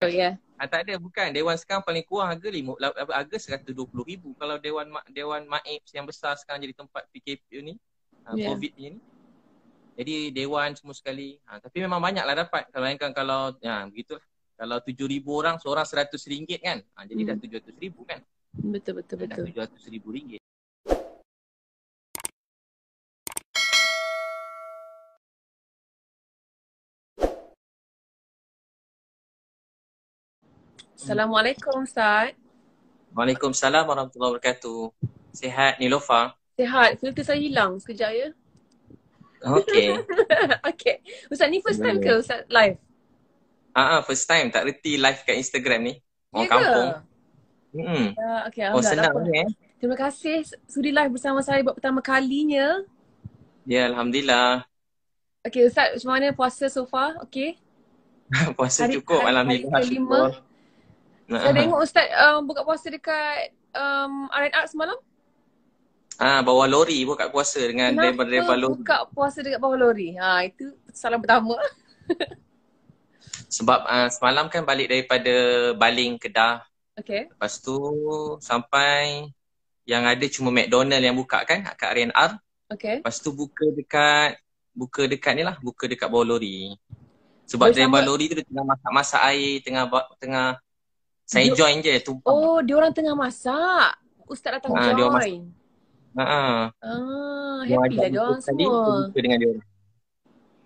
Oh ya. Tak ada, bukan. Dewan sekarang paling kurang harga 120,000. Kalau Dewan Maib yang besar sekarang jadi tempat PKP ni, Ya. COVID ni. Jadi Dewan semua sekali. Tapi memang banyaklah dapat. Kalau bayangkan kalau, begitulah. Kalau 7,000 orang, seorang RM100 kan. Jadi dah 700,000 kan. Betul betul Dah betul. RM700,000. Assalamualaikum Ustaz. Waalaikumsalam warahmatullahi wabarakatuh. Sihat Nilofa? Sihat. Filter saya hilang sekejap ya. Okey. Okay. Ustaz ni first time ke Boleh. Ustaz live? First time tak reti live kat Instagram ni. Ya Orang ke? kampung. Hmm. Okay, Oh, alhamdulillah. Tak senang apa. ni Terima kasih sudi live bersama saya buat pertama kalinya. Ya, alhamdulillah. Okay Ustaz, macam mana puasa so far? Okay. Puasa Hari cukup, hari hari alhamdulillah, kelima. syukur. Saya tengok Ustaz buka puasa dekat R&R semalam. Bawa lori buka puasa dengan Kenapa driver lori. buka puasa dekat bawah lori? Itu salam pertama. Sebab semalam kan balik daripada Baling, Kedah. Okay. Lepas tu sampai yang ada cuma McDonald yang buka kan kat R&R. Okay. Lepas tu buka dekat ni lah, buka dekat bawah lori. Sebab Bersama, driver lori tu dia tengah masak air, tengah saya join je tumpang. Oh, diorang tengah masak. Ustaz datang Dia masak. join. Dia Happy ajak lah buka diorang sekali, dia semua. buka dengan dia.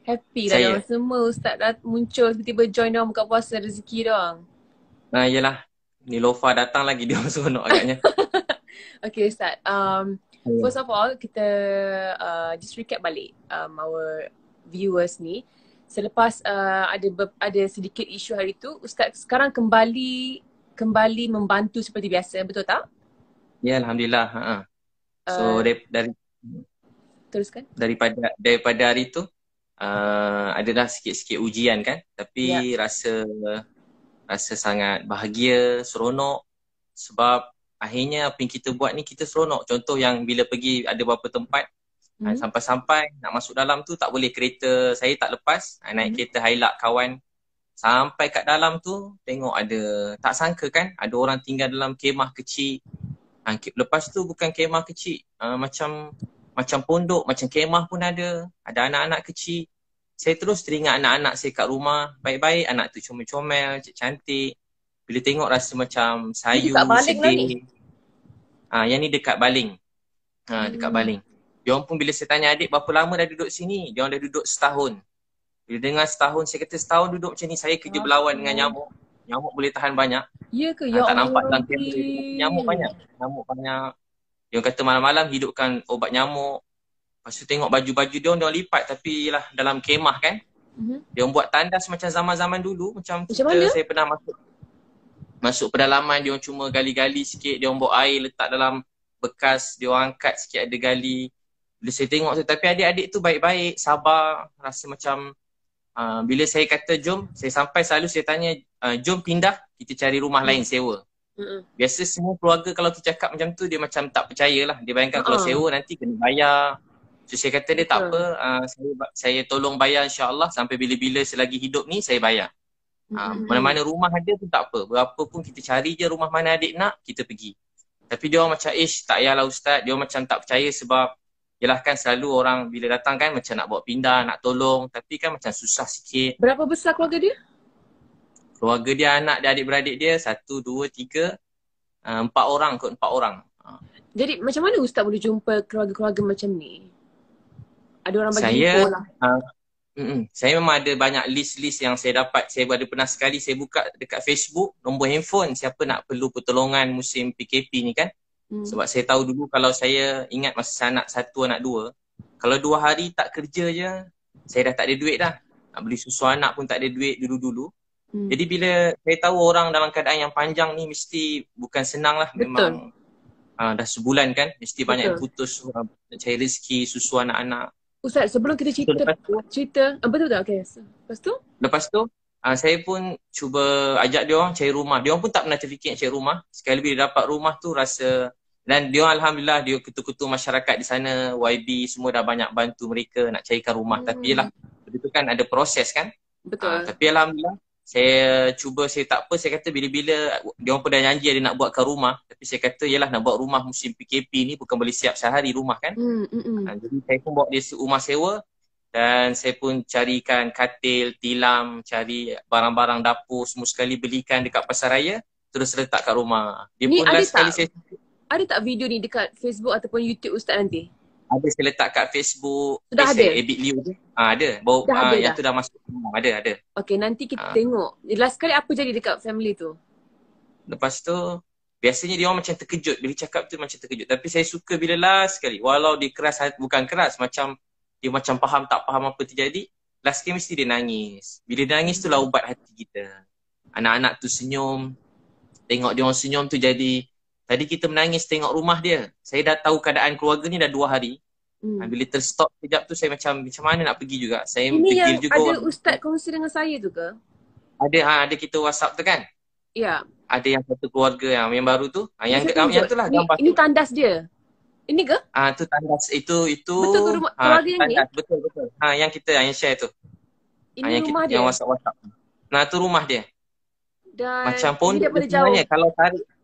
Happy lah Saya. diorang semua. Ustaz dah muncul tiba-tiba join diorang buka puasa, rezeki diorang. Yelah. Nilofa datang lagi dia seronok agaknya. Okay Ustaz, first of all kita just recap balik our viewers ni. Selepas ada sedikit isu hari tu, Ustaz sekarang kembali membantu seperti biasa, betul tak? Ya, alhamdulillah. So Teruskan. daripada hari tu adalah sikit-sikit ujian kan, tapi rasa sangat bahagia, seronok sebab akhirnya apa yang kita buat ni kita seronok. Contoh yang bila pergi ada beberapa tempat sampai-sampai nak masuk dalam tu tak boleh, kereta saya tak lepas, naik kereta Hilux kawan sampai kat dalam tu tengok ada, tak sangka kan ada orang tinggal dalam kemah kecil. Lepas tu bukan kemah kecil, macam pondok, macam kemah pun ada anak-anak kecil. Saya terus teringat anak-anak saya kat rumah, baik-baik, anak tu comel-comel, cantik. Bila tengok rasa macam sayu, sedih. Yang ni dekat Baling. Dekat Baling. Diorang pun bila saya tanya adik berapa lama dah duduk sini, diorang dah duduk setahun. Bila dengar setahun, saya kata setahun duduk macam ni, saya kerja berlawan dengan nyamuk. Nyamuk boleh tahan banyak. Ya ke? Ya tak Allah, nampak dalam kamera. Nyamuk banyak. Dia kata malam-malam hidupkan obat nyamuk. Lepas tu tengok baju-baju dia orang lipat, tapi lah dalam kemah kan. Dia orang buat tandas macam zaman-zaman dulu. Macam saya pernah masuk pedalaman, dia orang cuma gali-gali sikit. Dia orang bawa air letak dalam bekas, dia orang angkat sikit ada gali. Bila saya tengok tu, tapi adik-adik tu baik-baik, sabar. Rasa macam bila saya kata jom, saya sampai selalu saya tanya, jom pindah, kita cari rumah lain sewa. Biasa semua keluarga kalau tu cakap macam tu, dia macam tak percayalah. Dia bayangkan kalau sewa nanti kena bayar. So saya kata dia tak apa, saya tolong bayar insyaAllah sampai bila-bila selagi hidup ni saya bayar. Mana-mana rumah ada pun tak apa. Berapa pun kita cari je rumah mana adik nak, kita pergi. Tapi dia orang macam, tak payahlah Ustaz. Dia orang macam tak percaya sebab yelah kan selalu orang bila datang kan macam nak bawa pindah, nak tolong. Tapi kan macam susah sikit. Berapa besar keluarga dia? Keluarga dia, anak dia, adik-beradik dia 1, 2, 3, 4 orang kot, 4 orang. Jadi macam mana Ustaz boleh jumpa keluarga-keluarga macam ni? Ada orang bagi info lah. Saya memang ada banyak list-list yang saya dapat. Saya ada pernah sekali saya buka dekat Facebook nombor handphone siapa nak perlu pertolongan musim PKP ni kan. Sebab saya tahu dulu kalau saya ingat masa anak 1, anak 2, kalau 2 hari tak kerja je, saya dah tak ada duit dah. Nak beli susu anak pun tak ada duit dulu-dulu. Jadi bila saya tahu orang dalam keadaan yang panjang ni mesti bukan senang lah. Memang dah sebulan kan, mesti banyak yang putus nak cari rezeki, susu anak-anak. Ustaz, sebelum kita cerita betul tak? Okay. Lepas tu saya pun cuba ajak dia orang cari rumah. Dia orang pun tak pernah terfikir nak cari rumah. Sekali bila dapat rumah tu rasa, dan dia orang alhamdulillah, dia ketua-ketua masyarakat di sana, YB semua dah banyak bantu mereka nak carikan rumah. Tapi yelah, itu kan ada proses kan. Betul. Tapi alhamdulillah saya cuba, saya tak apa, saya kata bila-bila dia orang pun dah janji ada nak buatkan rumah, tapi saya kata yalah nak buat rumah musim PKP ni bukan boleh siap sehari rumah kan. Jadi saya pun bawa dia rumah sewa dan saya pun carikan katil, tilam, cari barang-barang dapur semua sekali belikan dekat pasar raya terus letak kat rumah. Dia Ni pun last sekali saya ada tak video ni dekat Facebook ataupun YouTube Ustaz nanti? ada, saya letak kat Facebook. Sudah ada? Ebit Liu tu. Ada. Baru yang tu dah masuk. Ada. Okay, nanti kita tengok. Last kali apa jadi dekat family tu? Lepas tu biasanya dia orang macam terkejut bila cakap tu, macam terkejut. Tapi saya suka bila last sekali, walau dia keras, bukan keras, macam dia macam faham tak faham apa terjadi, last sekali mesti dia nangis. Bila dia nangis tu lah ubat hati kita. Anak-anak tu senyum. Tengok dia orang senyum tu jadi, tadi kita menangis tengok rumah dia. Saya dah tahu keadaan keluarga ni dah 2 hari. Bila terstop sekejap tu saya macam mana nak pergi juga. Saya ini fikir yang juga. Ada Ustaz kongsi dengan saya tu ke? Ada kita WhatsApp tu kan? Ya. Ada yang satu keluarga yang baru tu. Yang tu lah gambar ini tandas dia. Ini ke? Tu tandas itu. Betul ke rumah keluarga yang ni? Betul. Yang kita yang share tu. Ini yang rumah dia. Yang WhatsApp. Nah, tu rumah dia. Dan macam pondok sebenarnya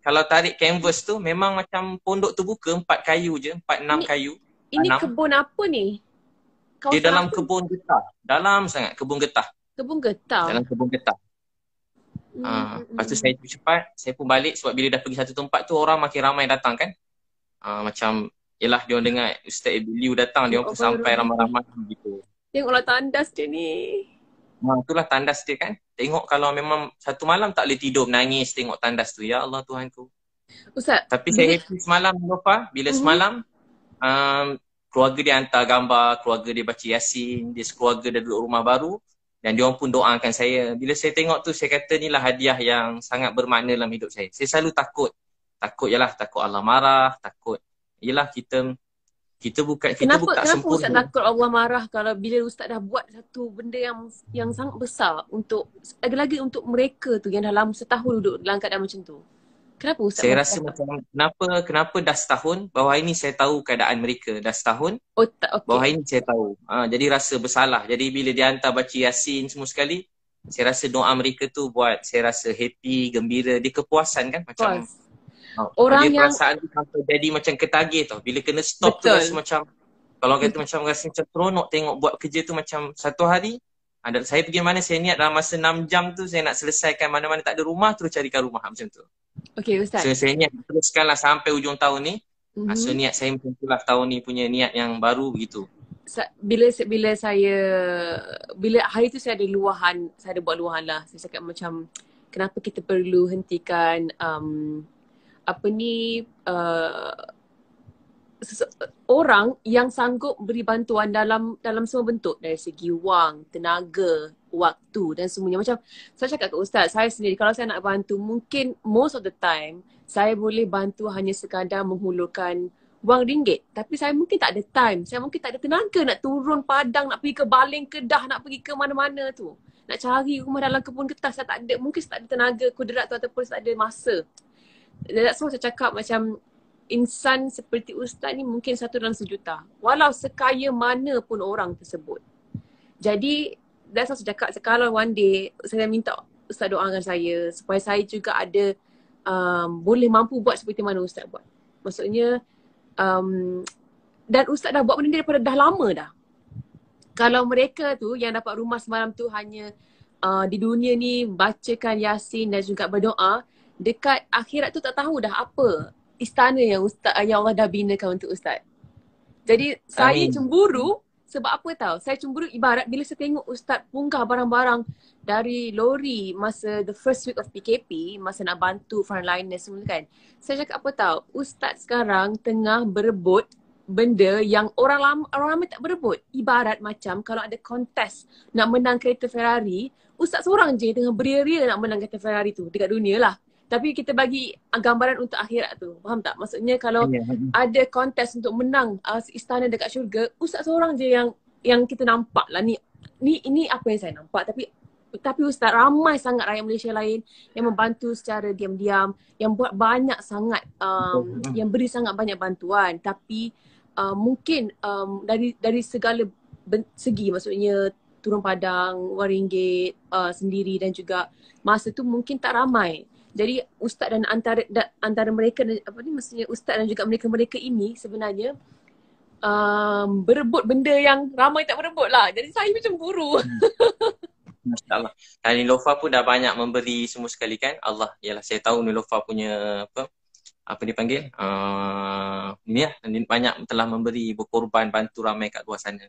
kalau tarik canvas tu memang macam pondok tu buka 4 kayu je, 4-6 kayu. Ini kebun apa ni? Dia dalam kebun getah. Dalam sangat kebun getah. Kebun getah. Dalam kebun getah. Lepas tu saya cepat, saya pun balik sebab bila dah pergi satu tempat tu orang makin ramai datang kan. Macam yelah dia orang dengar Ustaz Liu datang, dia orang pun sampai ramai-ramai gitu. Tengoklah tandas dia ni. Itulah tandas dia kan. Tengok kalau memang satu malam tak boleh tidur menangis tengok tandas tu. Ya Allah Tuhanku. Ustaz. Tapi saya happy semalam Nova. Bila semalam keluarga dia hantar gambar, keluarga dia baca Yasin, dia sekeluarga dah duduk rumah baru dan dia orang pun doakan saya. Bila saya tengok tu saya kata inilah hadiah yang sangat bermakna dalam hidup saya. Saya selalu takut. Takut Allah marah, takut. Yelah kita bukan kenapa sempurna. Ustaz takut Allah marah kalau bila Ustaz dah buat satu benda yang sangat besar untuk lagi-lagi untuk mereka tu yang dah lama setahun duduk dalam keadaan macam tu. Kenapa Ustaz? Saya rasa macam kenapa dah setahun, bawah ini saya tahu keadaan mereka dah setahun. Okay. Bawah ini saya tahu. Jadi rasa bersalah. Jadi bila dia hantar baca Yasin semua sekali, saya rasa doa mereka tu buat saya rasa happy, gembira, dia kepuasan kan macam. Orang dia yang perasaan tu sampai jadi macam ketagih tau. Bila kena stop tu rasa macam, kalau kata macam rasa macam seronok tengok buat kerja tu macam satu hari. Saya pergi mana saya niat dalam masa 6 jam tu saya nak selesaikan mana-mana tak ada rumah terus carikan rumah macam tu. Okay Ustaz. So saya niat teruskanlah sampai ujung tahun ni. So niat saya macam itulah tahun ni punya niat yang baru begitu. Bila hari tu saya ada luahan, saya ada buat luahan lah. Saya cakap macam kenapa kita perlu hentikan orang yang sanggup beri bantuan dalam semua bentuk dari segi wang, tenaga, waktu dan semuanya. Macam saya cakap ke Ustaz, saya sendiri kalau saya nak bantu mungkin most of the time saya boleh bantu hanya sekadar menghulurkan wang ringgit. Tapi saya mungkin tak ada time, saya mungkin tak ada tenaga nak turun padang, nak pergi ke Baling, Kedah, nak pergi ke mana-mana tu. Nak cari rumah dalam kebun getah, saya tak ada, mungkin saya tak ada tenaga kudrat tu ataupun saya tak ada masa. That's why saya cakap macam insan seperti Ustaz ni mungkin 1 dalam 1,000,000. Walau sekaya mana pun orang tersebut. Jadi that's why saya cakap kalau one day saya minta Ustaz doakan saya supaya saya juga ada boleh mampu buat seperti mana Ustaz buat. Maksudnya dan Ustaz dah buat benda ni daripada dah lama dah. Kalau mereka tu yang dapat rumah semalam tu hanya di dunia ni bacakan Yasin dan juga berdoa, dekat akhirat tu tak tahu dah apa istana yang Allah dah binakan untuk Ustaz. Jadi saya cemburu sebab apa tahu? Saya cemburu ibarat bila saya tengok Ustaz punggah barang-barang dari lori masa the first week of PKP, masa nak bantu frontliners semua kan. Saya cakap apa tahu? Ustaz sekarang tengah berebut benda yang orang ramai tak berebut. Ibarat macam kalau ada kontes nak menang kereta Ferrari, Ustaz seorang je tengah beria-ria nak menang kereta Ferrari tu dekat dunia lah. Tapi kita bagi gambaran untuk akhirat tu. Faham tak? Maksudnya kalau ada kontes untuk menang istana dekat syurga, Ustaz seorang je yang kita nampak lah. Ini apa yang saya nampak. Tapi Ustaz ramai sangat rakyat Malaysia lain yang membantu secara diam-diam, yang buat banyak sangat, yang beri sangat banyak bantuan. Tapi mungkin dari segala segi, maksudnya turun padang, RM1 sendiri dan juga masa tu mungkin tak ramai. Jadi ustaz dan antara mereka maksudnya ustaz dan juga mereka-mereka ini sebenarnya berebut benda yang ramai tak berebut lah. Jadi saya macam buru. Masya-Allah. Dan Nilofa pun dah banyak memberi semua sekali kan. Allah, yalah saya tahu Nilofa punya apa dipanggil? Ni lah, banyak telah memberi, berkorban, bantu ramai kat luar sana.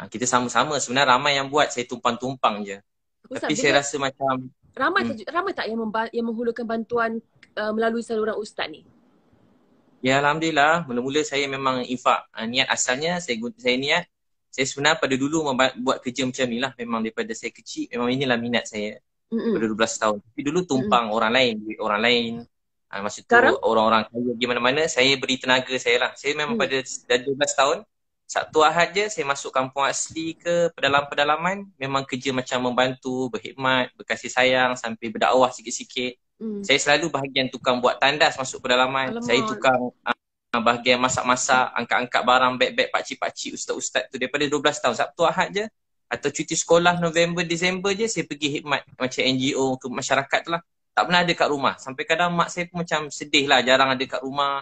Kita sama-sama sebenarnya ramai yang buat, saya tumpang-tumpang je. Ustaz, Tapi saya rasa macam ramai tak yang menghulurkan bantuan melalui saluran ustaz ni? Ya Alhamdulillah, mula-mula saya memang infak. Niat asalnya saya niat, saya sebenarnya pada dulu buat kerja macam ni lah. Memang daripada saya kecil, memang inilah minat saya. Pada 12 tahun. Tapi dulu tumpang orang lain, duit orang lain. Masa tu orang-orang kaya pergi mana-mana, saya beri tenaga saya lah. Saya memang pada 12 tahun, Sabtu Ahad je saya masuk kampung asli ke pedalaman-pedalaman. Memang kerja macam membantu, berkhidmat, berkasih sayang sampai berdakwah sikit-sikit. Saya selalu bahagian tukang buat tandas masuk pedalaman. Alamak. Saya tukang bahagian masak-masak, angkat-angkat barang, beg-beg pakcik-pakcik, ustaz-ustaz tu daripada 12 tahun. Sabtu Ahad je atau cuti sekolah November, Disember je saya pergi khidmat macam NGO ke masyarakat tu lah. Tak pernah ada kat rumah. Sampai kadang mak saya pun macam sedih lah, jarang ada kat rumah.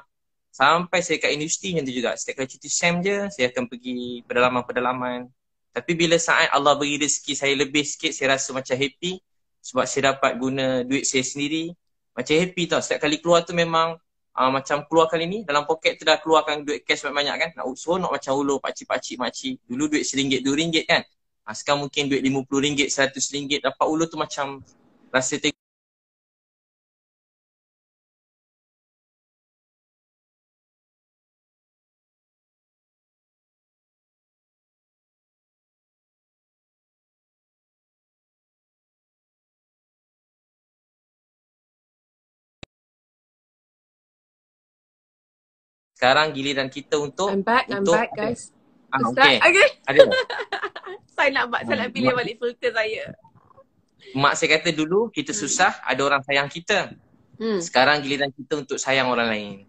Sampai saya kat universiti macam tu juga. Setiap kali cuti SEM je, saya akan pergi pedalaman-pedalaman. Tapi bila saat Allah beri rezeki saya lebih sikit, saya rasa macam happy. Sebab saya dapat guna duit saya sendiri. Macam happy tau. Setiap kali keluar tu memang macam keluar kali ni, dalam poket tu dah keluarkan duit cash banyak-banyak kan. Nak seronok macam ulur pakcik-pakcik makcik. Dulu duit RM1, RM2 kan. Sekarang mungkin duit RM50, RM100 dapat ulur tu macam rasa sekarang giliran kita untuk I'm back guys. Okay. Ada. Saya nak pilih balik filter saya. Mak saya kata dulu kita susah, ada orang sayang kita. Sekarang giliran kita untuk sayang orang lain.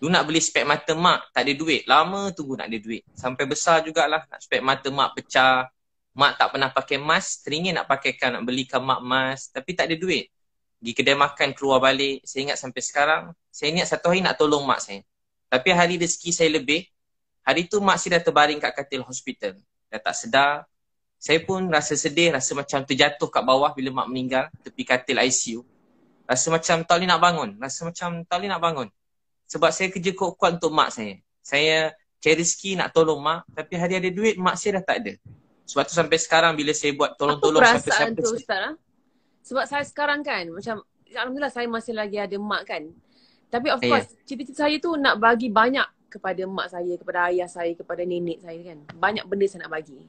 Dulu nak beli spek mata mak, tak ada duit. Lama tunggu nak ada duit. Sampai besar jugalah nak spek mata mak pecah. Mak tak pernah pakai mask, teringin nak pakaikan, nak belikan mak mask. Tapi tak ada duit. Pergi kedai makan, keluar balik. Saya ingat sampai sekarang, saya ingat satu hari nak tolong mak saya. Tapi hari rezeki saya lebih, hari tu mak saya dah terbaring kat katil hospital. Dah tak sedar. Saya pun rasa sedih, rasa macam terjatuh kat bawah bila mak meninggal, tepi katil ICU. Rasa macam tak boleh nak bangun. Sebab saya kerja kuat-kuat untuk mak saya. Saya cari rezeki nak tolong mak, tapi hari ada duit, mak saya dah tak ada. Sebab tu sampai sekarang bila saya buat tolong-tolong siapa-siapa. Apa perasaan tu Ustaz? Sebab saya sekarang kan, macam Alhamdulillah saya masih lagi ada mak kan. Tapi of course, cita-cita saya tu nak bagi banyak kepada mak saya, kepada ayah saya, kepada nenek saya kan. Banyak benda saya nak bagi.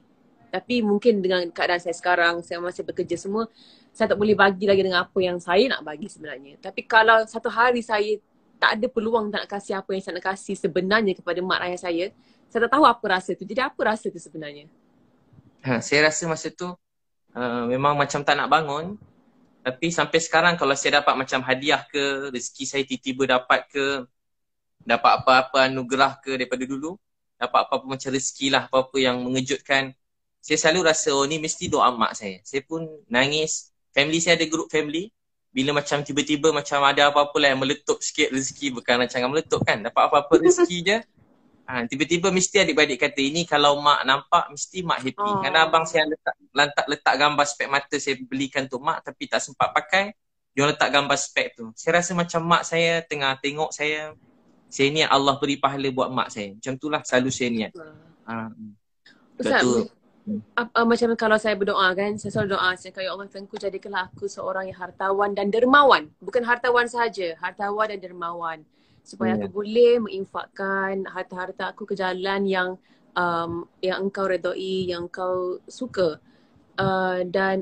Tapi mungkin dengan keadaan saya sekarang, saya masih bekerja semua, saya tak boleh bagi lagi dengan apa yang saya nak bagi sebenarnya. Tapi kalau satu hari saya tak ada peluang nak kasih apa yang saya nak kasih sebenarnya kepada mak ayah saya tak tahu apa rasa tu. Jadi apa rasa tu sebenarnya? Saya rasa masa tu memang macam tak nak bangun. Tapi sampai sekarang kalau saya dapat macam hadiah ke, rezeki saya tiba-tiba dapat ke, dapat apa-apa anugerah ke daripada dulu, dapat apa-apa macam rezeki lah, apa-apa yang mengejutkan, saya selalu rasa ni mesti doa mak saya. Saya pun nangis. Family saya ada group family. Bila macam tiba-tiba macam ada apa-apa lah yang meletup sikit rezeki, bukan rancangan meletup kan, dapat apa-apa rezeki je. Tiba-tiba mesti adik-beradik kata ini kalau mak nampak mesti mak happy. Kerana abang saya letak gambar spek mata saya belikan tu mak tapi tak sempat pakai. Dia letak gambar spek tu. Saya rasa macam mak saya tengah tengok saya. Saya niat Allah beri pahala buat mak saya. Macam itulah selalu saya niat. Ustaz, macam kalau saya berdoa kan, saya selalu doa, saya kata ya Allah Tuhanku jadikanlah aku seorang yang hartawan dan dermawan. Bukan hartawan sahaja, hartawan dan dermawan. Supaya aku boleh menginfakkan harta-harta aku ke jalan yang engkau redai, yang engkau suka. Dan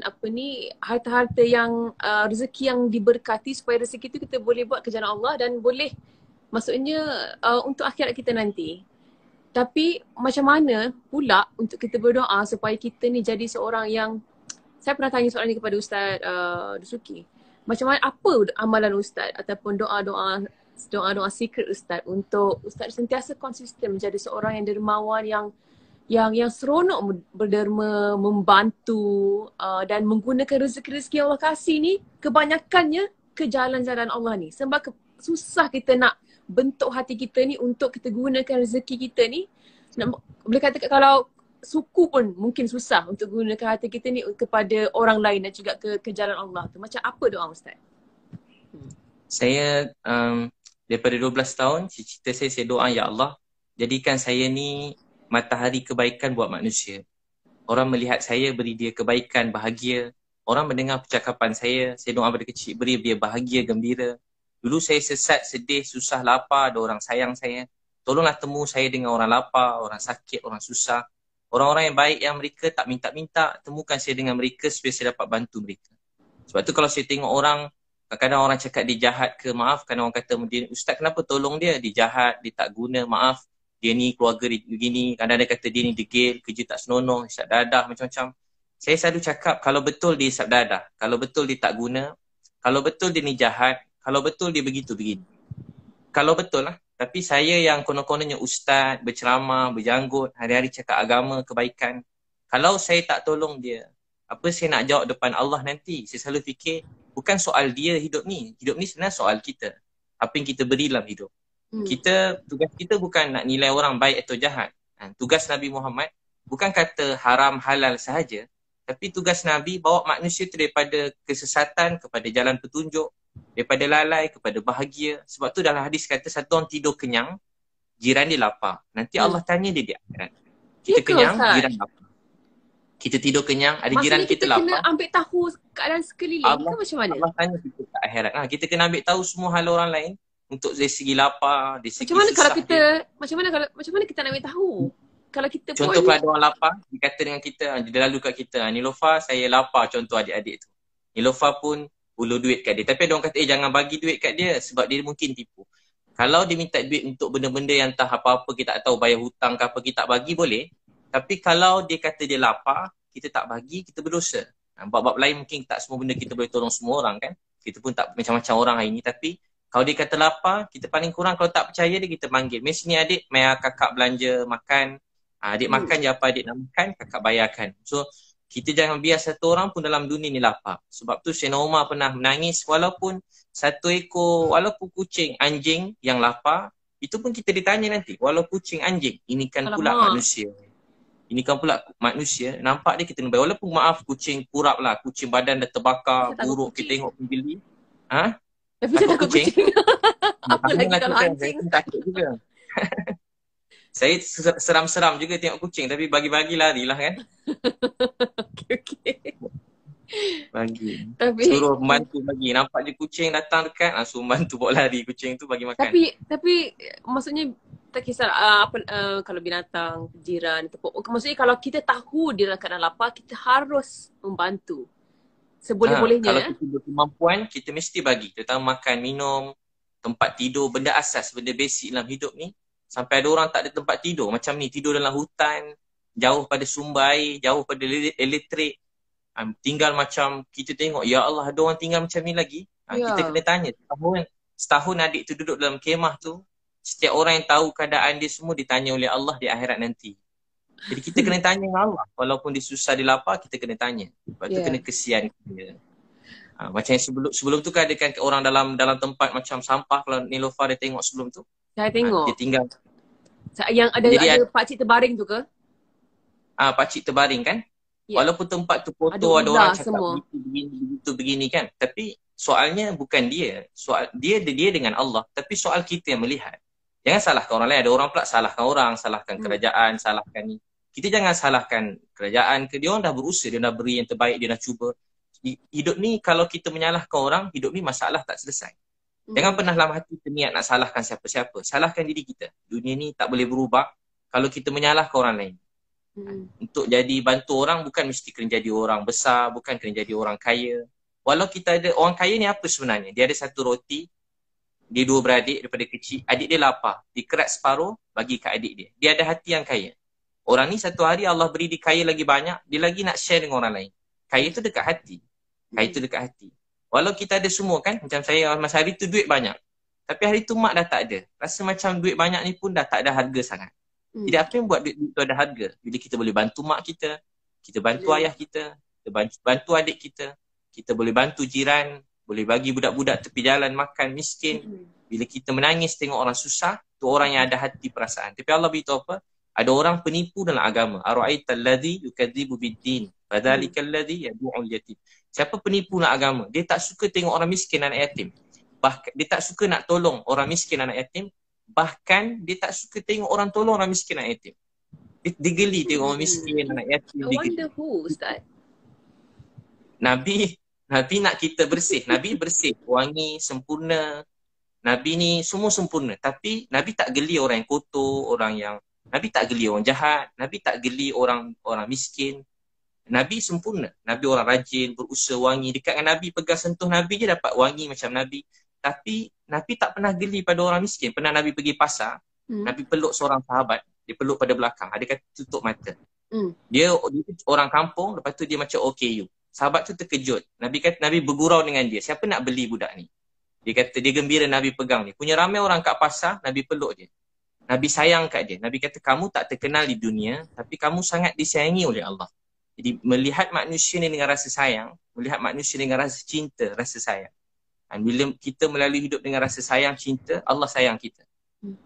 harta-harta yang rezeki yang diberkati supaya rezeki itu kita boleh buat ke jalan Allah dan boleh maksudnya untuk akhirat kita nanti. Tapi macam mana pula untuk kita berdoa supaya kita ni jadi seorang yang, saya pernah tanya soalan ni kepada Ustaz Dusuki. Macam mana, apa amalan Ustaz ataupun doa-doa secret Ustaz untuk Ustaz sentiasa konsisten menjadi seorang yang dermawan, yang yang seronok berderma, membantu dan menggunakan rezeki-rezeki yang Allah kasih ni kebanyakannya ke jalan-jalan Allah ni. Sebab susah kita nak bentuk hati kita ni untuk kita gunakan rezeki kita ni. Boleh kata kalau suku pun mungkin susah untuk gunakan hati kita ni kepada orang lain dan juga ke jalan Allah tu. Macam apa doa Ustaz? Saya daripada 12 tahun, cita saya doa, ya Allah, jadikan saya ni matahari kebaikan buat manusia. Orang melihat saya, beri dia kebaikan, bahagia. Orang mendengar percakapan saya doa pada kecil, beri dia bahagia, gembira. Dulu saya sesat, sedih, susah, lapar, ada orang sayang saya. Tolonglah temu saya dengan orang lapar, orang sakit, orang susah. Orang-orang yang baik yang mereka tak minta-minta, temukan saya dengan mereka supaya saya dapat bantu mereka. Sebab tu kalau saya tengok orang, kadang-kadang orang cakap dia jahat ke, maaf, kadang orang kata, Ustaz kenapa tolong dia? Dia jahat, dia tak guna, maaf. Dia ni keluarga dia begini, kadang-kadang dia kata dia ni degil, kerja tak senonoh, isap dadah, macam-macam. Saya selalu cakap, kalau betul dia isap dadah, kalau betul dia tak guna, kalau betul dia ni jahat, kalau betul dia begini. Kalau betul lah. Tapi saya yang konon-kononnya ustaz, berceramah, berjanggut, hari-hari cakap agama, kebaikan. Kalau saya tak tolong dia, apa saya nak jawab depan Allah nanti? Saya selalu fikir, bukan soal dia hidup ni. Hidup ni sebenarnya soal kita. Apa yang kita beri dalam hidup. Tugas kita bukan nak nilai orang baik atau jahat. Tugas Nabi Muhammad bukan kata haram halal sahaja, tapi tugas Nabi bawa manusia itu daripada kesesatan kepada jalan petunjuk, daripada lalai kepada bahagia. Sebab tu dalam hadis kata satu orang tidur kenyang, jiran dia lapar. Nanti Allah tanya dia di akhirat. Kita kenyang, jiran lapar. Kita tidur kenyang, ada jiran kita lapar. Maksudnya kita kena ambil tahu keadaan sekeliling ke macam mana? Allah tanya kita ke akhirat. Kita kena ambil tahu semua hal orang lain. Untuk dari segi lapar, dari segi susah macam mana kita nak ambil tahu? Kalau kita contoh kalau ada orang lapar, dia kata dengan kita, dia lalu kat kita, Nilofa saya lapar, contoh adik-adik tu. Nilofa pun ulur duit kat dia. Tapi ada orang kata, jangan bagi duit kat dia sebab dia mungkin tipu. Kalau dia minta duit untuk benda-benda yang entah apa-apa, kita tak tahu bayar hutang ke apa, kita tak bagi boleh. Tapi kalau dia kata dia lapar, kita tak bagi, kita berdosa. Bab-bab lain mungkin tak semua benda kita boleh tolong semua orang kan. Kita pun tak macam-macam orang hari ni. Tapi kalau dia kata lapar, kita paling kurang kalau tak percaya dia, kita panggil. Mesti ni adik, mai kakak belanja, makan. Adik makan je apa adik nak makan, kakak bayarkan. So, kita jangan biar satu orang pun dalam dunia ni lapar. Sebab tu Sayyidina Umar pernah menangis walaupun satu ekor, walaupun kucing, anjing yang lapar, itu pun kita ditanya nanti. Walau kucing, anjing, ini kan pula manusia. Ini kan pula manusia, nampak dia kita nak bayar. Walaupun maaf kucing kurap lah, kucing badan dah terbakar, buruk, kita tengok pembeli. Tapi saya takut kucing. Apa lagi kalau anjing? Saya takut juga. Saya seram-seram juga tengok kucing, tapi bagi-bagi larilah kan. Okay. Bagi. Suruh membantu bagi. Nampak je kucing datang dekat, langsung bantu bawa lari kucing tu bagi makan. Tapi maksudnya tak kisah kalau binatang, jiran, maksudnya kalau kita tahu dia dalam keadaan lapar, kita harus membantu. Seboleh-bolehnya. Kalau kita berkemampuan, kita mesti bagi. Terutama makan, minum, tempat tidur, benda asas, benda basic dalam hidup ni. Sampai ada orang tak ada tempat tidur. Macam ni, tidur dalam hutan, jauh pada sumber air, jauh pada elektrik. Tinggal macam kita tengok, ya Allah ada orang tinggal macam ni lagi. Kita kena tanya. Setahun adik tu duduk dalam kemah tu, setiap orang yang tahu keadaan dia semua ditanya oleh Allah di akhirat nanti. Jadi kita kena tanya dengan Allah. Walaupun dia susah, dia lapar, kita kena tanya. Sebab tu kena kesian dia. Macam sebelum tu kan ada kan orang dalam tempat macam sampah. Kalau Nilofa dia tengok sebelum tu. Saya tengok. Dia tinggal. Yang ada pakcik terbaring tu ke? Pakcik terbaring kan. Walaupun tempat tu kotor, ada orang cakap begini kan. Tapi soalnya bukan dia. Soal dia dengan Allah. Tapi soal kita yang melihat. Jangan salahkan orang lain. Ada orang pula salahkan orang, salahkan kerajaan, salahkan ni. Kita jangan salahkan kerajaan ke. Dia orang dah berusaha, dia dah beri yang terbaik, dia dah cuba. Hidup ni kalau kita menyalahkan orang, hidup ni masalah tak selesai. Jangan pernah dalam hati kita niat nak salahkan siapa-siapa. Salahkan diri kita. Dunia ni tak boleh berubah kalau kita menyalahkan orang lain. Untuk jadi bantu orang bukan mesti kena jadi orang besar, bukan kena jadi orang kaya. Walau kita ada, orang kaya ni apa sebenarnya? Dia ada satu roti, dia dua beradik daripada kecil, adik dia lapar, dia kerat separuh bagi ke adik dia. Dia ada hati yang kaya. Orang ni satu hari Allah beri dia kaya lagi banyak, dia lagi nak share dengan orang lain. Kaya tu dekat hati. Kaya tu dekat hati. Walau kita ada semua kan, macam saya masa hari tu duit banyak. Tapi hari tu mak dah tak ada. Rasa macam duit banyak ni pun dah tak ada harga sangat. Jadi apa yang buat duit itu ada harga? Bila kita boleh bantu mak kita, kita bantu ayah kita bantu adik kita boleh bantu jiran, boleh bagi budak-budak tepi jalan makan, miskin. Bila kita menangis tengok orang susah, tu orang yang ada hati perasaan. Tapi Allah beritahu apa? Ada orang penipu dalam agama. Ara'aital ladzi yukadzibu bid-din, fadzalikal ladzi yad'ul yatim. Siapa penipu dalam agama? Dia tak suka tengok orang miskin, anak yatim. Bahkan dia tak suka nak tolong orang miskin, anak yatim. Bahkan dia tak suka tengok orang tolong orang miskin, anak yatim. Dia geli tengok orang miskin, anak yatim. I wonder who, Ustaz? Nabi nak kita bersih. Nabi bersih, wangi, sempurna. Nabi ni semua sempurna. Tapi Nabi tak geli orang yang kotor, Nabi tak geli orang jahat. Nabi tak geli orang miskin. Nabi sempurna. Nabi orang rajin, berusaha wangi. Dekat dengan Nabi, pegang sentuh Nabi je dapat wangi macam Nabi. Tapi Nabi tak pernah geli pada orang miskin. Pernah Nabi pergi pasar, Nabi peluk seorang sahabat. Dia peluk pada belakang. Dia kata tutup mata. Dia orang kampung, lepas tu dia macam OKU. Sahabat tu terkejut. Nabi kata, Nabi bergurau dengan dia. Siapa nak beli budak ni? Dia kata, dia gembira Nabi pegang ni. Punya ramai orang kat pasar, Nabi peluk dia. Nabi sayang kat dia. Nabi kata, kamu tak terkenal di dunia, tapi kamu sangat disayangi oleh Allah. Jadi, melihat manusia ni dengan rasa sayang, melihat manusia dengan rasa cinta, rasa sayang. Dan bila kita melalui hidup dengan rasa sayang, cinta, Allah sayang kita.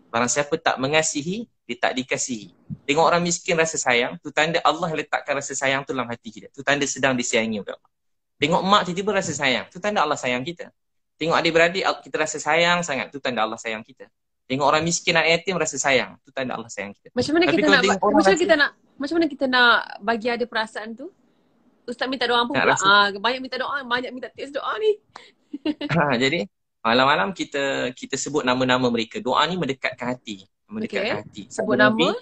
Barang siapa tak mengasihi, dia tak dikasihi. Tengok orang miskin rasa sayang, tu tanda Allah letakkan rasa sayang tu dalam hati kita. Tu tanda sedang disayangi oleh Allah. Tengok mak tiba-tiba rasa sayang, tu tanda Allah sayang kita. Tengok adik-beradik kita rasa sayang sangat, tu tanda Allah sayang kita. Tengok orang miskin, anak yatim rasa sayang, tu tanda Allah sayang kita. Macam mana macam mana kita nak bagi ada perasaan tu? Ustaz minta doa pun pula. Banyak minta doa, banyak minta tips doa ni. Jadi malam-malam kita sebut nama-nama mereka. Doa ni mendekatkan hati. Hati. Sebut nama?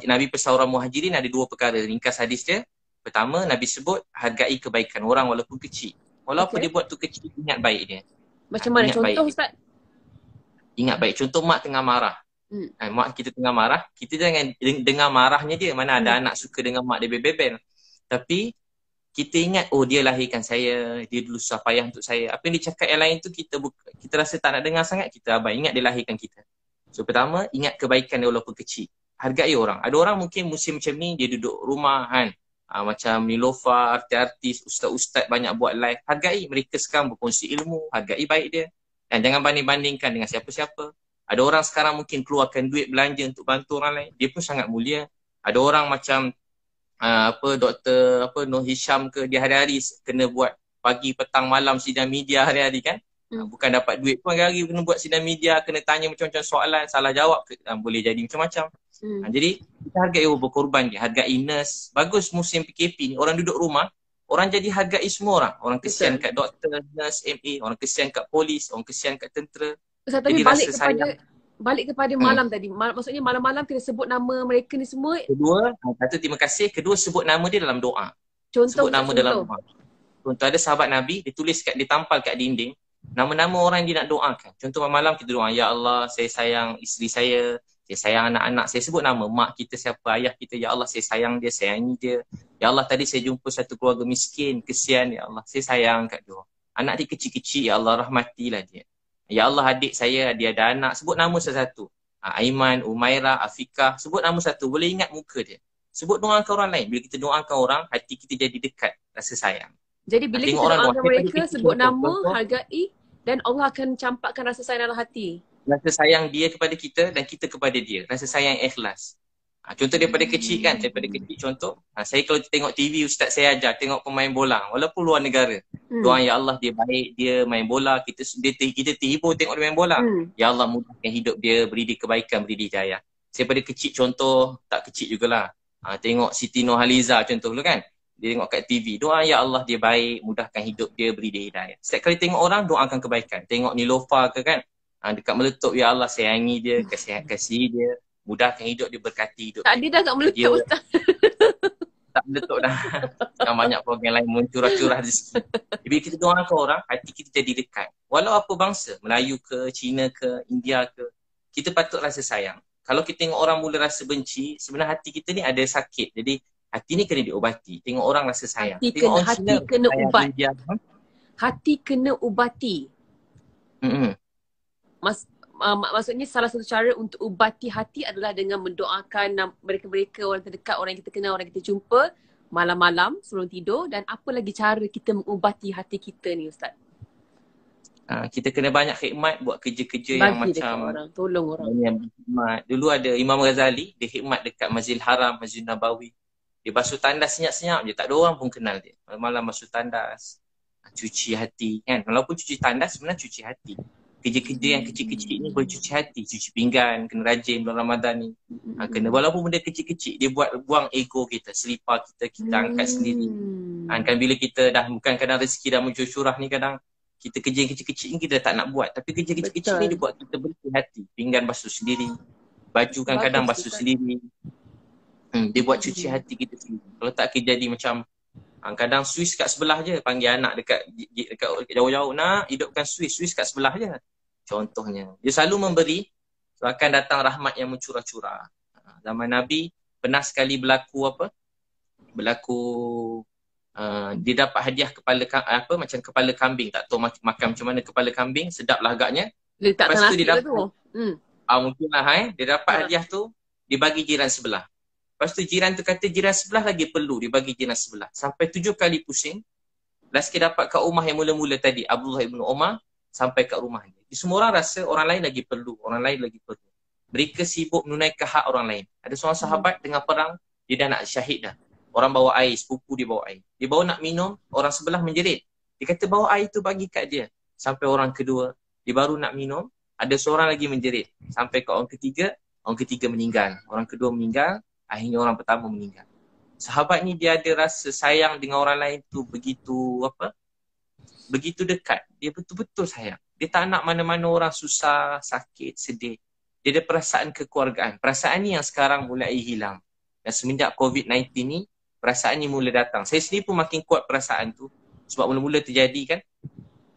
Nabi pesan orang muhajirin ada dua perkara. Ringkas hadis dia. Pertama, Nabi sebut hargai kebaikan orang walaupun kecil. Walaupun dia buat tu kecil, ingat baik dia. Macam mana contoh Ustaz? Ingat baik. Contoh mak tengah marah. Mak kita tengah marah, kita jangan dengar marahnya dia. Mana ada anak suka dengar mak dia bebel. Tapi kita ingat, oh dia lahirkan saya, dia dulu susah payah untuk saya. Apa yang dia cakap yang lain tu kita rasa tak nak dengar sangat, kita abang. Ingat dia lahirkan kita. So pertama, ingat kebaikan dia walaupun kecil. Hargai orang. Ada orang mungkin musim macam ni, dia duduk rumah kan. Macam Nilofa, artis-artis, ustaz-ustaz banyak buat live. Hargai mereka sekarang berkongsi ilmu, hargai baik dia. Dan jangan banding-bandingkan dengan siapa-siapa. Ada orang sekarang mungkin keluarkan duit belanja untuk bantu orang lain. Dia pun sangat mulia. Ada orang macam Dr. Nur Hisham ke, dia hari-hari kena buat pagi, petang, malam sidang media hari-hari kan. Bukan dapat duit pun hari-hari kena buat sidang media, kena tanya macam-macam soalan, salah jawab boleh jadi macam-macam. Jadi kita hargai orang berkorban je, hargai nurse. Bagus musim PKP ni, orang duduk rumah, orang jadi hargai semua orang. Orang kesian kat doktor, nurse, MA, orang kesian kat polis, orang kesian kat tentera. Jadi balik kepada malam tadi. Maksudnya malam-malam kita sebut nama mereka ni semua. Kedua, satu terima kasih. Kedua, sebut nama dia dalam doa. Sebut nama dalam doa. Contoh ada sahabat Nabi, dia tulis dia tampal kat dinding nama-nama orang yang dia nak doakan. Contoh malam kita doa, ya Allah, saya sayang isteri saya sayang anak-anak saya. Sebut nama mak kita siapa, ayah kita, ya Allah saya sayang dia, sayangi dia. Ya Allah tadi saya jumpa satu keluarga miskin, kesian, ya Allah saya sayang kat dia. Anak dia kecil-kecil, ya Allah rahmatilah dia. Ya Allah adik saya, dia ada anak. Sebut nama satu-satu. Aiman, Umairah, Afikah. Sebut nama satu. Boleh ingat muka dia. Sebut doakan orang lain. Bila kita doakan orang, hati kita jadi dekat. Rasa sayang. Jadi bila kita doakan mereka, sebut nama, hargai, dan Allah akan campakkan rasa sayang dalam hati. Rasa sayang dia kepada kita dan kita kepada dia. Rasa sayang ikhlas. Contoh daripada kecil kan. Daripada kecil contoh. Saya kalau tengok TV, ustaz saya ajar tengok pemain bola. Walaupun luar negara. Doa ya Allah dia baik, dia main bola. Kita terhibur tengok dia main bola. Ya Allah mudahkan hidup dia, beri dia kebaikan, beri dia hidayah. Saya pada kecil contoh, tak kecil jugalah. Tengok Siti Nurhaliza contoh dulu kan. Dia tengok kat TV. Doa ya Allah dia baik, mudahkan hidup dia, beri dia hidayah. Setiap kali tengok orang, doakan kebaikan. Tengok Nilofa ke kan. Dekat meletup, ya Allah sayangi dia, kasih dia. Mudahkan hidup dia, berkati hidup dia. Tadi dah kat meletup Ustaz. Tak meletup dah. Kan banyak program lain mencurah-curah rezeki. Bila kita doakan orang, hati kita jadi dekat. Walau apa bangsa, Melayu ke, Cina ke, India ke, kita patut rasa sayang. Kalau kita tengok orang mula rasa benci, sebenarnya hati kita ni ada sakit. Jadi hati ni kena diobati. Tengok orang rasa sayang. Hati kena ubati. Hati kena ubati. maksudnya salah satu cara untuk ubati hati adalah dengan mendoakan mereka-mereka, orang terdekat, orang yang kita kenal, orang yang kita jumpa malam-malam sebelum tidur. Dan apa lagi cara kita mengubati hati kita ni Ustaz? Kita kena banyak khidmat, buat kerja-kerja yang macam orang, tolong orang. Dulu ada Imam Ghazali, dia khidmat dekat Masjidil Haram, Masjid Nabawi. Dia basuh tandas senyap-senyap je, tak ada orang pun kenal dia. Malam-malam basuh tandas, cuci hati kan. Walaupun cuci tandas sebenarnya cuci hati. Kerja-kerja yang kecil-kecil ni boleh cuci hati. Cuci pinggan, kena rajin bulan Ramadan ni. Kena, walaupun benda kecil-kecil, dia buang ego kita, selipar kita angkat sendiri. Kan bila kita dah, bukan kadang rezeki dah muncul curah ni, kadang kita kerja yang kecil-kecil ni kita tak nak buat. Tapi kerja kecil-kecil ni dia buat kita bersih hati. Pinggan basuh sendiri, baju kan kadang basuh sendiri. Dia buat cuci hati kita sendiri. Kalau tak kita jadi macam kadang Swiss kat sebelah je, panggil anak dekat jauh-jauh, nak hidupkan Swiss kat sebelah je. Contohnya, dia selalu memberi, so akan datang rahmat yang mencurah-curah. Zaman Nabi pernah sekali berlaku dia dapat hadiah macam kepala kambing, tak tahu makan macam mana kepala kambing, sedap lah agaknya. Lepas tu dia dapat mungkin lah dia dapat hadiah tu, dia bagi jiran sebelah. Lepas tu jiran tu kata jiran sebelah lagi perlu, dia bagi jiran sebelah. Sampai 7 kali pusing. Last kali dapat kat rumah yang mula-mula tadi, Abdullah ibn Umar, sampai kat rumah dia. Semua orang rasa orang lain lagi perlu, orang lain lagi perlu. Mereka sibuk menunaikan hak orang lain. Ada seorang sahabat tengah perang, dia dah nak syahid dah. Orang bawa air, sepupu dia bawa air. Dia bawa nak minum, orang sebelah menjerit. Dia kata bawa air tu bagi kat dia. Sampai orang kedua, dia baru nak minum, ada seorang lagi menjerit. Sampai ke orang ketiga meninggal. Orang kedua meninggal, akhirnya orang pertama meninggal. Sahabat ni dia ada rasa sayang dengan orang lain tu begitu begitu dekat. Dia betul-betul sayang. Dia tak nak mana-mana orang susah, sakit, sedih. Dia ada perasaan kekeluargaan. Perasaan ni yang sekarang mulai hilang. Dan semenjak COVID-19 ni, perasaan ni mula datang. Saya sendiri pun makin kuat perasaan tu. Sebab mula-mula terjadi kan,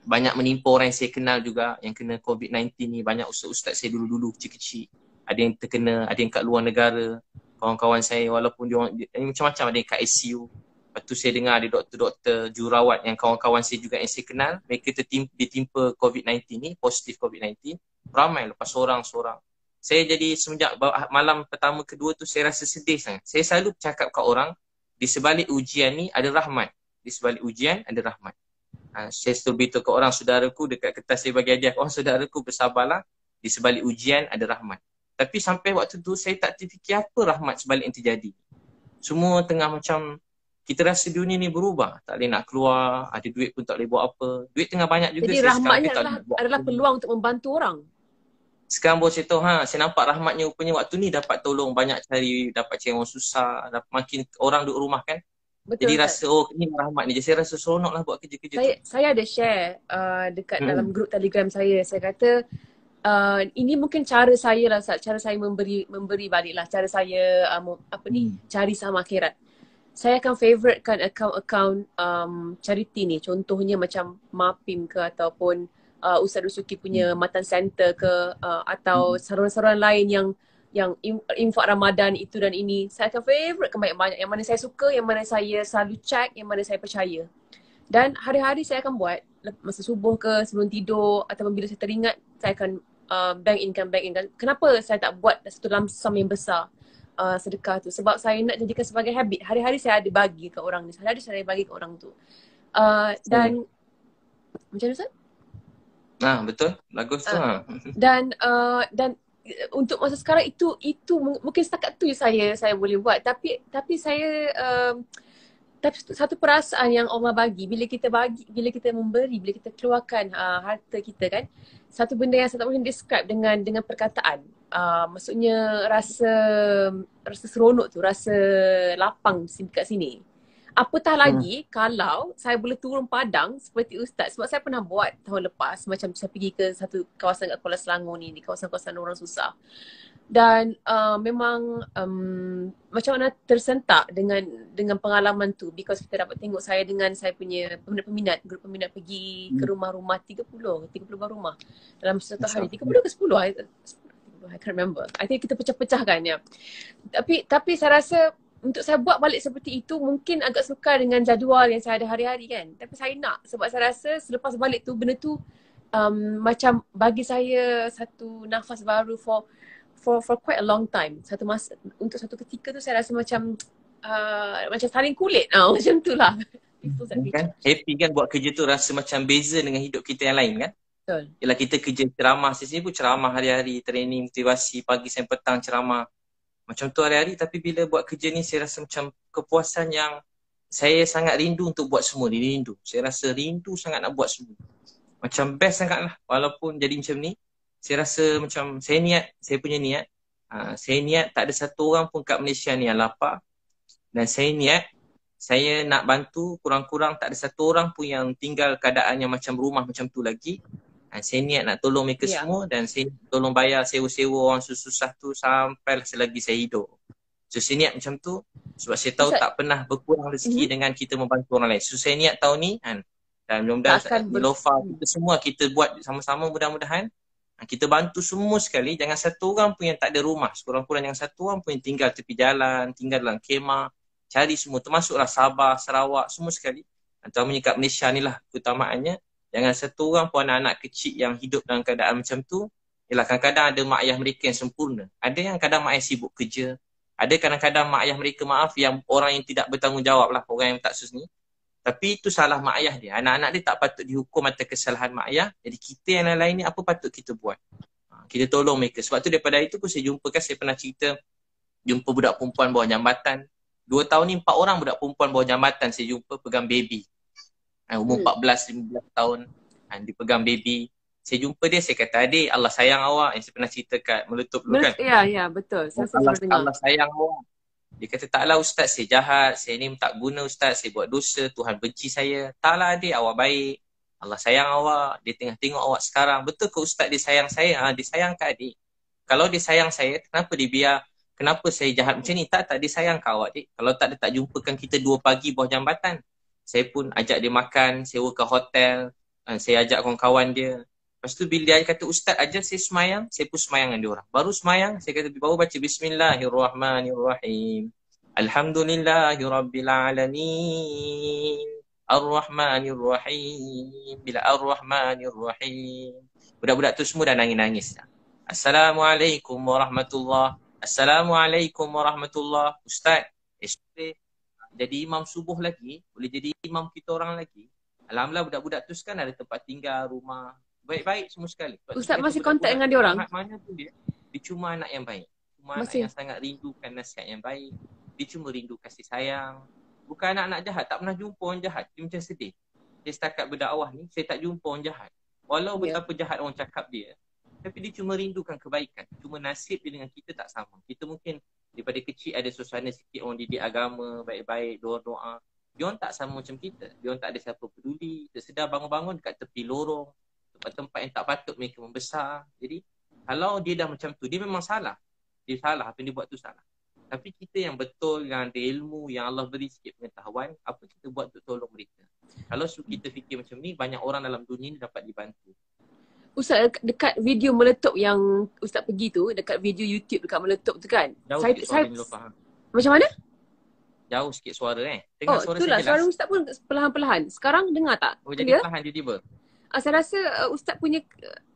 banyak menimpa orang yang saya kenal juga yang kena COVID-19 ni. Banyak ustaz-ustaz saya dulu-dulu kecil-kecil. Ada yang terkena, ada yang kat luar negara. Kawan-kawan saya walaupun dia macam-macam, ada yang kat ICU. Lepas tu saya dengar ada doktor-doktor jururawat yang kawan-kawan saya juga yang saya kenal, mereka ditimpa COVID-19 ni, positif COVID-19. Ramai lepas seorang-seorang. Saya jadi semenjak malam pertama kedua tu saya rasa sedih sangat. Saya selalu cakap kat orang, di sebalik ujian ni ada rahmat. Di sebalik ujian ada rahmat. Saya selalu beritahu ke orang, saudaraku dekat kertas saya bagi hadiah, orang saudaraku bersabarlah, di sebalik ujian ada rahmat. Tapi sampai waktu tu saya tak terfikir apa rahmat sebalik yang terjadi. Semua tengah macam, kita rasa dunia ni berubah. Tak boleh nak keluar, ada duit pun tak boleh buat apa. Duit tengah banyak juga. Jadi rahmatnya adalah peluang untuk membantu orang. Sekarang baru saya tahu, saya nampak rahmatnya rupanya waktu ni dapat tolong banyak dapat cari orang susah, makin orang duduk rumah kan. Betul, jadi rasa ni rahmat ni. Jadi saya rasa seronok lah buat kerja-kerja saya ada share dekat dalam grup Telegram saya. Saya kata ini mungkin cara saya lah, cara saya memberi balik lah, cara saya cari saham akhirat. Saya akan favouritekan akaun-akaun charity ni. Contohnya macam Mapim ke ataupun Ustaz Rusuki punya Matan Center ke atau saluran-saluran lain yang infak Ramadan itu dan ini. Saya akan favouritekan banyak-banyak. Yang mana saya suka, yang mana saya selalu check, yang mana saya percaya. Dan hari-hari saya akan buat masa subuh ke sebelum tidur ataupun bila saya teringat, saya akan bank in. Kenapa saya tak buat satu lump sum yang besar sedekah tu? Sebab saya nak jadikan sebagai habit. Hari-hari saya ada bagi ke orang ni. Hari-hari saya bagi ke orang tu. Dan macam mana Ustaz? Betul. Bagus tu. Dan untuk masa sekarang itu mungkin setakat tu saya boleh buat. Tapi saya tapi satu perasaan yang Allah bagi, bila kita memberi, bila kita keluarkan harta kita kan, satu benda yang saya tak boleh describe dengan perkataan. Maksudnya rasa seronok tu, rasa lapang kat sini. Apatah lagi kalau saya boleh turun padang seperti Ustaz. Sebab saya pernah buat tahun lepas, macam saya pergi ke satu kawasan kat Kuala Selangor ni, di kawasan-kawasan orang susah. Dan memang macam mana tersentak dengan pengalaman tu, because kita dapat tengok saya dengan saya punya peminat, grup peminat pergi ke rumah-rumah 30 buah rumah dalam satu hari. 30 ke 10? I can't remember. I think kita pecah-pecahkan ya. Tapi saya rasa untuk saya buat balik seperti itu mungkin agak sukar dengan jadual yang saya ada hari-hari kan. Tapi saya nak, sebab saya rasa selepas balik tu benda tu macam bagi saya satu nafas baru for quite a long time. Untuk satu ketika tu saya rasa macam saling kulit macam tu lah. Kan happy kan buat kerja tu, rasa macam beza dengan hidup kita yang lain kan. Betul. Yalah kita kerja ceramah, saya sini pun ceramah hari-hari, training, motivasi, pagi sampai petang ceramah. Macam tu hari-hari, tapi bila buat kerja ni saya rasa macam kepuasan yang saya sangat rindu untuk buat semua ni, rindu. Saya rasa rindu sangat nak buat semua. Macam best sangat lah, walaupun jadi macam ni. Saya rasa macam saya punya niat, saya niat tak ada satu orang pun kat Malaysia ni yang lapar. Dan saya niat, saya nak bantu kurang-kurang tak ada satu orang pun yang tinggal keadaan yang macam rumah macam tu lagi. Saya niat nak tolong mereka semua dan saya tolong bayar sewa-sewa orang susah tu sampai selagi saya hidup. So saya niat macam tu sebab saya tahu tak pernah berkurang rezeki dengan kita membantu orang lain. So saya niat tahun ni kan, dan mudah-mudahan Nilofa kita semua kita buat sama-sama, mudah-mudahan kita bantu semua sekali. Jangan satu orang pun yang tak ada rumah, sekurang-kurang jangan satu orang pun yang tinggal tepi jalan, tinggal dalam kemah, cari semua, termasuklah Sabah, Sarawak, semua sekali. Terutamanya kat Malaysia ni lah keutamaannya. Jangan satu orang pun anak-anak kecil yang hidup dalam keadaan macam tu. Yalah kadang-kadang ada mak ayah mereka yang sempurna. Ada yang kadang mak ayah sibuk kerja. Ada kadang-kadang mak ayah mereka yang orang yang tidak bertanggungjawab lah, orang yang tak sus ni. Tapi itu salah mak ayah dia. Anak-anak dia tak patut dihukum atas kesalahan mak ayah. Jadi kita yang lain-lain ni apa patut kita buat? Kita tolong mereka. Sebab tu daripada itu pun saya jumpa kan, saya pernah cerita jumpa budak perempuan bawah jambatan. 2 tahun ni 4 orang budak perempuan bawah jambatan saya jumpa pegang baby. Umur 14-15 tahun, dipegang baby. Saya jumpa dia, saya kata, adik, Allah sayang awak. Yang saya pernah cerita kat Meletup dulu kan. Ya, betul. Allah sayang awak. Dia kata, taklah ustaz, saya jahat. Saya ni tak guna ustaz, saya buat dosa. Tuhan benci saya. Taklah adik, awak baik. Allah sayang awak. Dia tengah tengok awak sekarang. Betul ke ustaz dia sayang saya? Dia sayang ke adik? Kalau dia sayang saya, kenapa dia biar? Kenapa saya jahat macam ni? Tak, dia sayang ke awak, adik? Kalau tak, dia tak jumpakan kita 2 pagi bawah jambatan. Saya pun ajak dia makan, sewa ke hotel, saya ajak kawan-kawan dia. Lepas tu bila dia kata, ustaz ajar saya semayang, saya pun semayang dengan dia orang. Baru semayang, saya kata, baru baca Bismillahirrahmanirrahim. Alhamdulillahirrabbilalamin. Ar-Rahmanirrahim. Bila Ar-Rahmanirrahim. Budak-budak tu semua dah nangis-nangis. Assalamualaikum warahmatullahi. Assalamualaikum warahmatullahi. Ustaz, jadi imam subuh lagi, boleh jadi imam kita orang lagi. Alhamdulillah budak-budak tu kan ada tempat tinggal, rumah. Baik-baik semua sekali. Ustaz masih kontak dengan dia orang? Mana pun dia cuma anak yang baik. Cuma anak yang sangat rindukan nasihat yang baik. Dia cuma rindu kasih sayang. Bukan anak-anak jahat, tak pernah jumpa orang jahat. Dia macam sedih. Dia setakat berdakwah ni, saya tak jumpa orang jahat. Walau betapa jahat orang cakap dia, tapi dia cuma rindukan kebaikan. Cuma nasib dia dengan kita tak sama. Kita mungkin daripada kecil ada suasana sikit orang didik agama, baik-baik, doa-doa. Dia orang tak sama macam kita. Dia orang tak ada siapa peduli. Tersedar bangun-bangun dekat tepi lorong, tempat-tempat yang tak patut mereka membesar. Jadi kalau dia dah macam tu, dia memang salah. Dia salah, apa yang dia buat tu salah. Tapi kita yang betul, yang ada ilmu, yang Allah beri sikit pengetahuan, apa kita buat untuk tolong mereka. Kalau kita fikir macam ni, banyak orang dalam dunia ni dapat dibantu. Ustaz, dekat video Meletup yang Ustaz pergi tu, dekat video YouTube dekat Meletup tu kan, jauh saya faham. Macam mana? Jauh sikit suara Dengar suara itulah, saya jelas. Suara Ustaz pun perlahan-perlahan. Sekarang dengar tak? Jadi perlahan tiba-tiba. Saya rasa Ustaz punya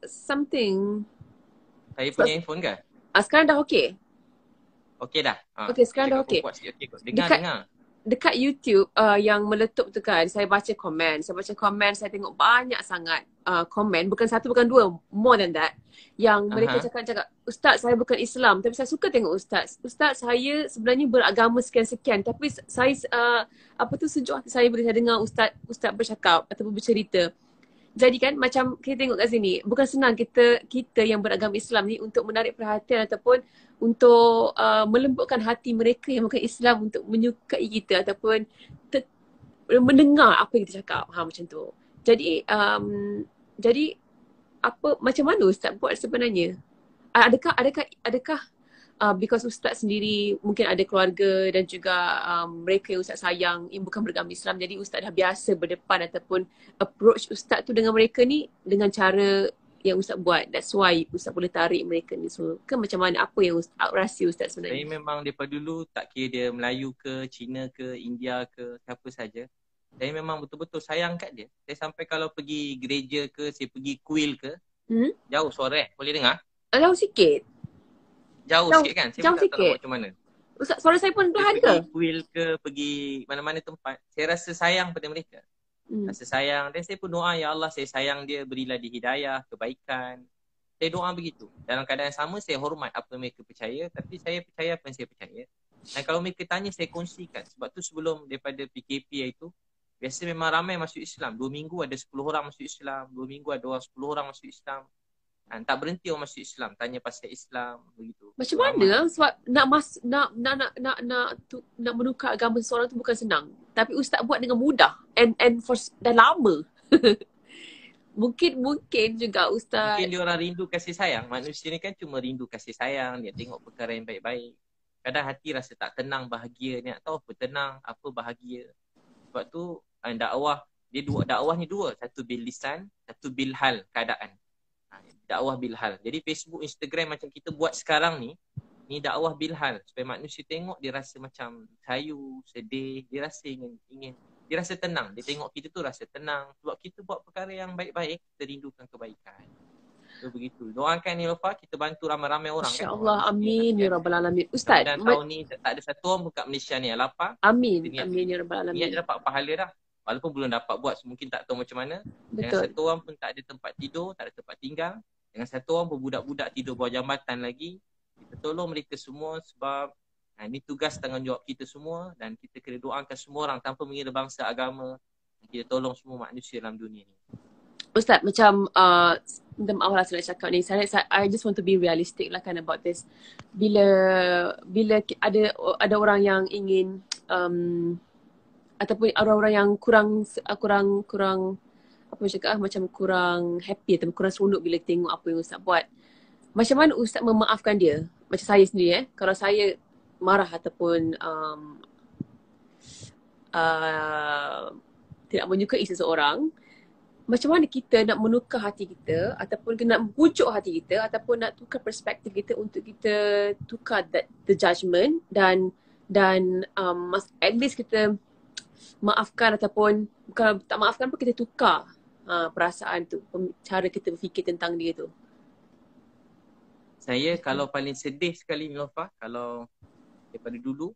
something. Saya punya handphone ke? Sekarang dah okey? Okey dah. Okey, sekarang dah okey. Dengar. Dekat YouTube yang Meletup tu kan, saya baca komen. Saya tengok banyak sangat komen. Bukan satu, bukan dua. More than that. Yang mereka cakap, Ustaz saya bukan Islam. Tapi saya suka tengok Ustaz. Ustaz saya sebenarnya beragama sekian-sekian. Tapi saya, sejuk hati saya bila saya dengar Ustaz bercakap ataupun bercerita. Jadi kan macam kita tengok kat sini, bukan senang kita yang beragama Islam ni untuk menarik perhatian ataupun untuk melembutkan hati mereka yang bukan Islam untuk menyukai kita ataupun mendengar apa yang kita cakap. Macam tu. Jadi apa macam mana Ustaz buat sebenarnya? Adakah because Ustaz sendiri mungkin ada keluarga dan juga mereka yang Ustaz sayang yang bukan beragama Islam, jadi Ustaz dah biasa berdepan ataupun approach Ustaz tu dengan mereka ni dengan cara yang Ustaz buat. That's why Ustaz boleh tarik mereka ni semua. Ke macam mana? Apa yang rahsia Ustaz sebenarnya? Saya memang daripada dulu tak kira dia Melayu ke, Cina ke, India ke, siapa saja. Saya memang betul-betul sayang kat dia. Saya sampai kalau pergi gereja ke, saya pergi kuil ke, jauh suara boleh dengar? Jauh sikit. Jauh sikit kan? Saya pun Jauh tak tahu nak sikit. buat macam mana. Ustaz, suara saya pun Saya perlahan ke? pergi kuil ke, pergi mana-mana tempat, saya rasa sayang pada mereka. Rasa sayang. Dan saya pun doa, ya Allah saya sayang dia, berilah dia hidayah, kebaikan. Saya doa begitu. Dalam keadaan yang sama, saya hormat apa yang mereka percaya, tapi saya percaya apa yang saya percaya. Dan kalau mereka tanya, saya kongsikan. Sebab tu sebelum daripada PKP itu, biasa memang ramai masuk Islam. 2 minggu ada 10 orang masuk Islam. 2 minggu ada 10 orang masuk Islam. Dan tak berhenti orang masuk Islam. Tanya pasal Islam. Begitu. Macam mana? Sebab nak menukar agama seseorang tu bukan senang. Tapi Ustaz buat dengan mudah. And for dah lama. Mungkin juga Ustaz. Mungkin dia orang rindu kasih sayang. Manusia ni kan cuma rindu kasih sayang. Dia tengok perkara yang baik-baik. Kadang hati rasa tak tenang, bahagia. Dia nak tahu apa tenang, apa bahagia. Sebab tu dakwah, dakwah ni dua. Satu bil lisan, satu bil hal, keadaan. Dakwah bil hal. Jadi Facebook, Instagram macam kita buat sekarang ni dakwah bil hal. Supaya manusia tengok dia rasa macam sayu, sedih. Dia rasa ingin dia rasa tenang. Dia tengok kita tu rasa tenang. Sebab kita buat perkara yang baik-baik, kita rindukan kebaikan. So begitu. Doakan Nilofa, kita bantu ramai-ramai orang. InsyaAllah, amin ya Rabbal Alamin. Ustaz, dan tahun ni tak ada satu orang pun kat Malaysia ni yang lapar. Amin, amin ya Rabbal Alamin. Niat dia dapat pahala dah. Walaupun belum dapat buat, mungkin tak tahu macam mana. Betul. Dengan satu orang pun tak ada tempat tidur, tak ada tempat tinggal. Dengan satu orang pun budak-budak tidur bawah jambatan lagi. Kita tolong mereka semua sebab ini tugas tanggungjawab kita semua dan kita kena doakan semua orang tanpa mengira bangsa, agama. Kita tolong semua manusia dalam dunia ni. Ustaz, macam minta maaf lah saya nak cakap ni. I just want to be realistic lah kan about this. Bila ada orang yang ingin ataupun orang-orang yang kurang apa cakap macam kurang happy atau kurang seronok bila tengok apa yang Ustaz buat. Macam mana Ustaz memaafkan dia? Macam saya sendiri kalau saya marah ataupun tidak menyukai seseorang, macam mana kita nak menukar hati kita ataupun nak bujuk hati kita ataupun nak tukar perspektif kita untuk kita tukar the judgement dan at least kita maafkan ataupun bukan tak maafkan pun kita tukar perasaan tu, cara kita berfikir tentang dia tu. Saya kalau paling sedih sekali Nilofa, kalau daripada dulu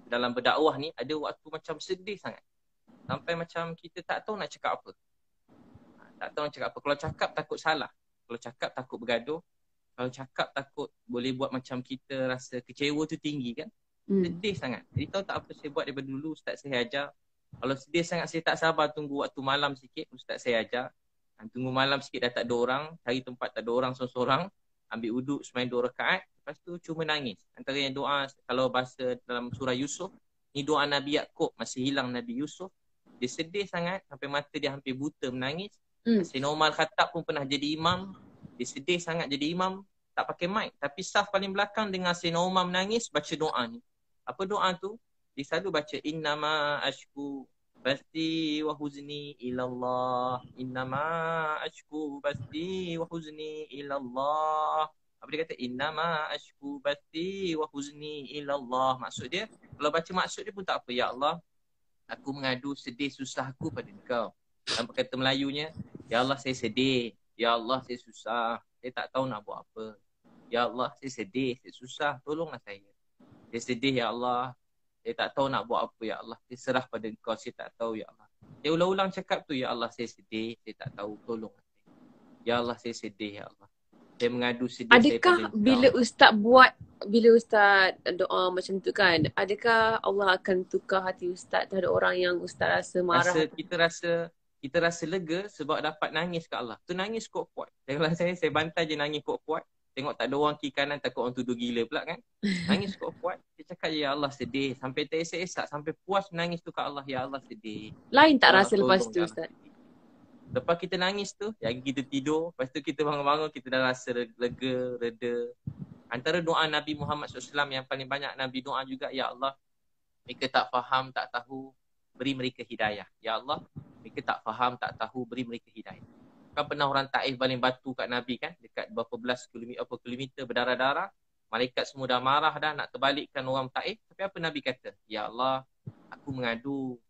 dalam berdakwah ni ada waktu macam sedih sangat. Sampai macam kita tak tahu nak cakap apa. Tak tahu nak cakap apa. Kalau cakap takut salah. Kalau cakap takut bergaduh. Kalau cakap takut boleh buat macam kita rasa kecewa tu tinggi kan. Sedih sangat. Jadi tahu tak apa saya buat daripada dulu Ustaz saya ajar. Kalau sedih sangat saya tak sabar tunggu waktu malam sikit Ustaz saya ajar. Tunggu malam sikit dah tak ada orang. Cari tempat tak ada orang seorang-seorang. Ambil wuduk sembahyang 2 rakaat. Lepas tu cuma nangis. Antara yang doa kalau bahasa dalam surah Yusuf. Ni doa Nabi Yaakob masih hilang Nabi Yusuf. Dia sedih sangat sampai mata dia hampir buta menangis. Sayyidina Umar Khattab pun pernah jadi imam. Dia sedih sangat jadi imam. Tak pakai mic. Tapi saf paling belakang dengan Sayyidina Umar menangis baca doa ni. Apa doa tu? Dia selalu baca innama ashku basti wa huzni ilallah. Innama ashku basti wa huzni ilallah. Apa dia kata? Innama ashku basti wa huzni ilallah. Maksud dia, kalau baca maksud dia pun tak apa. Ya Allah, aku mengadu sedih susah aku pada Engkau. Dalam kata Melayunya, ya Allah saya sedih. Ya Allah saya susah. Saya tak tahu nak buat apa. Ya Allah saya sedih, saya susah. Tolonglah saya. Saya sedih ya Allah. Saya tak tahu nak buat apa ya Allah. Saya serah pada Engkau. Saya tak tahu ya Allah. Saya ulang-ulang cakap tu, ya Allah saya sedih. Saya tak tahu. Tolong. Ya Allah saya sedih ya Allah. Saya mengadu sedih saya pada Engkau. Bila Ustaz doa macam tu kan, adakah Allah akan tukar hati Ustaz terhadap orang yang Ustaz rasa marah? Kita rasa lega sebab dapat nangis ke Allah. Tu nangis kuat-kuat. Kalau saya bantai je nangis kuat-kuat. Tengok tak ada orang kiri kanan takut orang tuduh gila pula kan. Nangis kuat-kuat. Dia cakap ya Allah sedih. Sampai tak esak-esak. Sampai puas menangis tu ke Allah. Ya Allah sedih. Lain tak Allah rasa lepas tu Ustaz? Lepas kita nangis tu, yang kita tidur. Lepas tu kita bangun-bangun kita dah rasa lega, reda. Antara doa Nabi Muhammad SAW yang paling banyak Nabi doa juga. Ya Allah, mereka tak faham, tak tahu. Beri mereka hidayah. Ya Allah, mereka tak faham, tak tahu. Beri mereka hidayah. Kan pernah orang Taif baling batu kat Nabi kan, dekat berapa belas kilometer berdarah-darah. Malaikat semua dah marah dah nak terbalikkan orang Taif. Tapi apa Nabi kata? Ya Allah, aku mengadu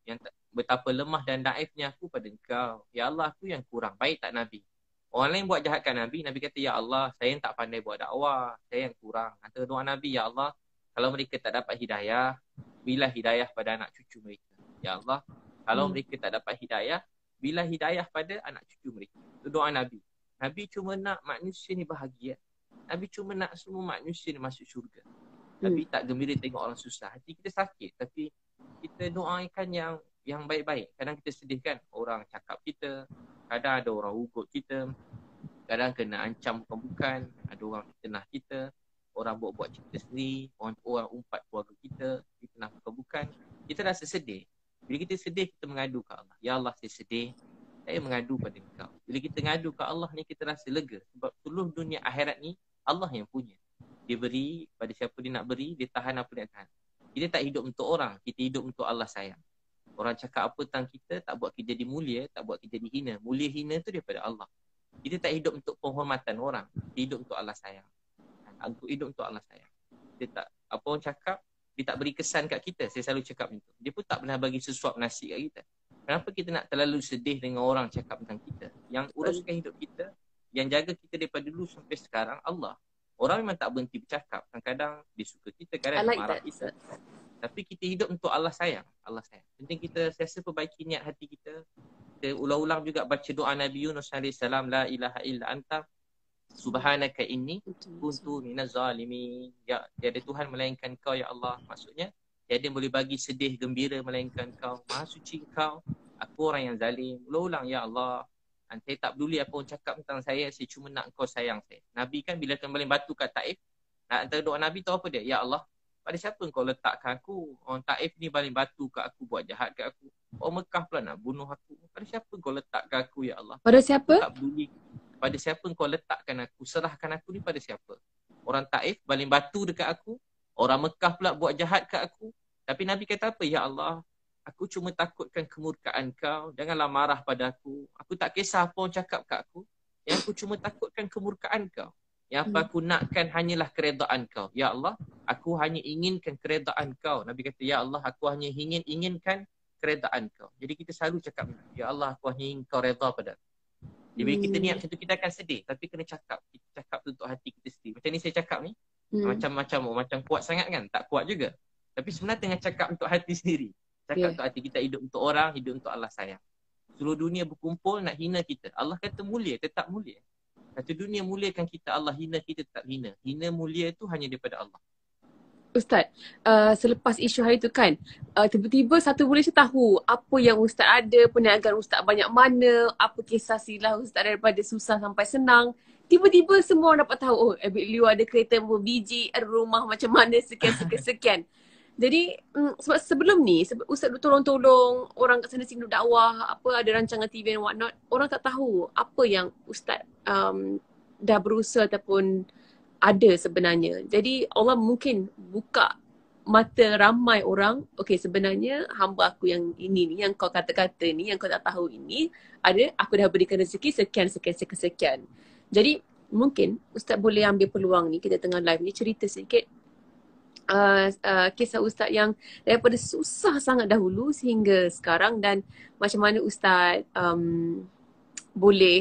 betapa lemah dan naifnya aku pada engkau. Ya Allah, aku yang kurang. Baik tak Nabi? Orang lain buat jahatkan Nabi, Nabi kata, ya Allah, saya yang tak pandai buat dakwah. Saya yang kurang. Antara doa Nabi, ya Allah, kalau mereka tak dapat hidayah, bila hidayah pada anak cucu mereka. Ya Allah, kalau mereka tak dapat hidayah, bila hidayah pada anak cucu mereka. Itu doa Nabi. Nabi cuma nak manusia ni bahagia. Nabi cuma nak semua manusia ni masuk syurga. Nabi tak gembira tengok orang susah. Hati kita sakit, tapi kita doakan yang baik-baik. Kadang kita sedih kan, orang cakap kita, kadang ada orang ugut kita, kadang kena ancam bukan-bukan, ada orang fitnah kita, orang buat-buat cerita sendiri, orang umpat keluarga kita, fitnah bukan-bukan. Kita rasa sedih. Bila kita sedih, kita mengadu ke Allah. Ya Allah, saya sedih, saya mengadu pada engkau. Bila kita mengadu ke Allah ni, kita rasa lega. Sebab seluruh dunia akhirat ni, Allah yang punya. Dia beri pada siapa dia nak beri, dia tahan apa dia tahan. Kita tak hidup untuk orang, kita hidup untuk Allah sayang. Orang cakap apa tentang kita, tak buat kita jadi mulia, tak buat kita jadi hina. Mulia hina tu daripada Allah. Kita tak hidup untuk penghormatan orang, kita hidup untuk Allah sayang. Untuk hidup untuk Allah sayang. Dia tak, apa orang cakap, dia tak beri kesan kat kita. Saya selalu cakap macam tu. Dia pun tak pernah bagi sesuap nasi kat kita. Kenapa kita nak terlalu sedih dengan orang cakap tentang kita? Yang uruskan hidup kita, yang jaga kita daripada dulu sampai sekarang, Allah. Orang memang tak berhenti bercakap. Kadang-kadang dia suka kita, kadang dia marah kita. Tapi kita hidup untuk Allah sayang. Allah sayang. Penting kita sentiasa perbaiki niat hati kita. Kita ulang-ulang juga baca doa Nabi Yunus AS. La ilaha illa anta subhanaka inni kuntu minaz zalimin. Ya, tiada Tuhan melainkan kau ya Allah. Maksudnya, tiada yang boleh bagi sedih, gembira melainkan kau. Maha suci kau. Aku orang yang zalim. Ulang-ulang ya Allah. Saya tak peduli apa orang cakap tentang saya cuma nak kau sayang saya. Nabi kan bila kembali batu kat Taif, antara doa Nabi tahu apa dia? Ya Allah, pada siapa kau letakkan aku? Orang Taif ni baling batu kat aku, buat jahat kat aku. Orang Mekah pula nak bunuh aku. Pada siapa kau letakkan aku ya Allah? Pada siapa? Aku tak peduli. Pada siapa kau letakkan aku? Serahkan aku ni pada siapa? Orang Taif baling batu dekat aku. Orang Mekah pula buat jahat kat aku. Tapi Nabi kata apa? Ya Allah, aku cuma takutkan kemurkaan kau. Janganlah marah pada aku. Aku tak kisah apa orang cakap kat aku. Yang aku cuma takutkan kemurkaan kau. Yang apa aku nakkan hanyalah keredaan kau. Ya Allah, aku hanya inginkan keredaan kau. Nabi kata, ya Allah, aku hanya inginkan keredaan kau. Jadi kita selalu cakap, ya Allah, aku hanya ingin kau reda pada aku. Jadi bila kita niat macam tu, kita akan sedih. Tapi kena cakap. Kita cakap untuk hati kita sendiri. Macam ni saya cakap ni. Macam kuat sangat kan? Tak kuat juga. Tapi sebenarnya tengah cakap untuk hati sendiri. Cakap untuk hati kita, hidup untuk orang, hidup untuk Allah sayang. Seluruh dunia berkumpul nak hina kita. Allah kata mulia, tetap mulia. Satu dunia muliakan kita, Allah hina kita, tetap hina. Hina mulia itu hanya daripada Allah. Ustaz, selepas isu hari tu kan, tiba-tiba satu Malaysia tahu apa yang Ustaz ada, perniagaan Ustaz banyak mana, apa kisah silah Ustaz daripada susah sampai senang. Tiba-tiba semua orang dapat tahu, oh Abid Liu ada kereta berapa biji, ada rumah macam mana, sekian. Jadi sebab sebelum ni Ustaz tolong-tolong orang kat sana sini dakwah, apa ada rancangan TV and what not, orang tak tahu apa yang Ustaz dah berusaha ataupun ada sebenarnya. Jadi Allah mungkin buka mata ramai orang, okey sebenarnya hamba aku yang ini ni, yang kau kata-kata ni, yang kau tak tahu ini, ada, aku dah berikan rezeki sekian. Jadi mungkin Ustaz boleh ambil peluang ni, kita tengah live ni, cerita sedikit kisah Ustaz yang daripada susah sangat dahulu sehingga sekarang, dan macam mana Ustaz boleh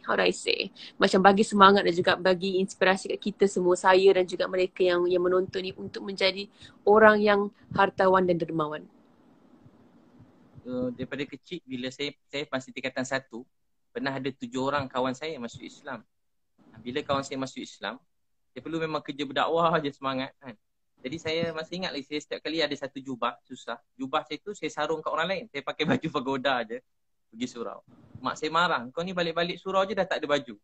how do I say, macam bagi semangat dan juga bagi inspirasi kat kita semua, saya dan juga mereka yang menonton ni, untuk menjadi orang yang hartawan dan dermawan. Daripada kecil, bila saya masih tingkatan 1, pernah ada 7 orang kawan saya masuk Islam. Bila kawan saya masuk Islam, dia perlu memang kerja berdakwah je, semangat kan. Jadi saya masih ingat lagi, saya setiap kali ada satu jubah susah. Jubah saya tu saya sarung kat orang lain. Saya pakai baju pagoda je pergi surau. Mak saya marah, kau ni balik-balik surau je dah tak ada baju.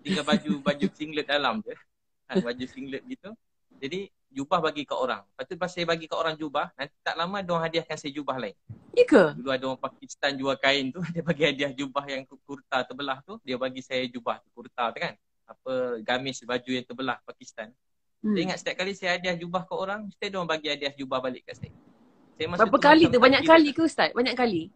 Tinggal baju singlet dalam je. Baju singlet gitu. Jadi jubah bagi kat orang. Lepas tu pas saya bagi kat orang jubah, nanti tak lama diorang hadiahkan saya jubah lain. Ya ke? Dulu ada orang Pakistan jual kain tu, dia bagi hadiah jubah yang kurta terbelah tu, dia bagi saya jubah tu, kurta tu kan. Apa, gamis baju yang terbelah Pakistan. Saya ingat setiap kali saya hadiah jubah ke orang, mesti dia orang bagi hadiah jubah balik kat saya. Berapa kali tu? Banyak kali ke Ustaz? Banyak kali?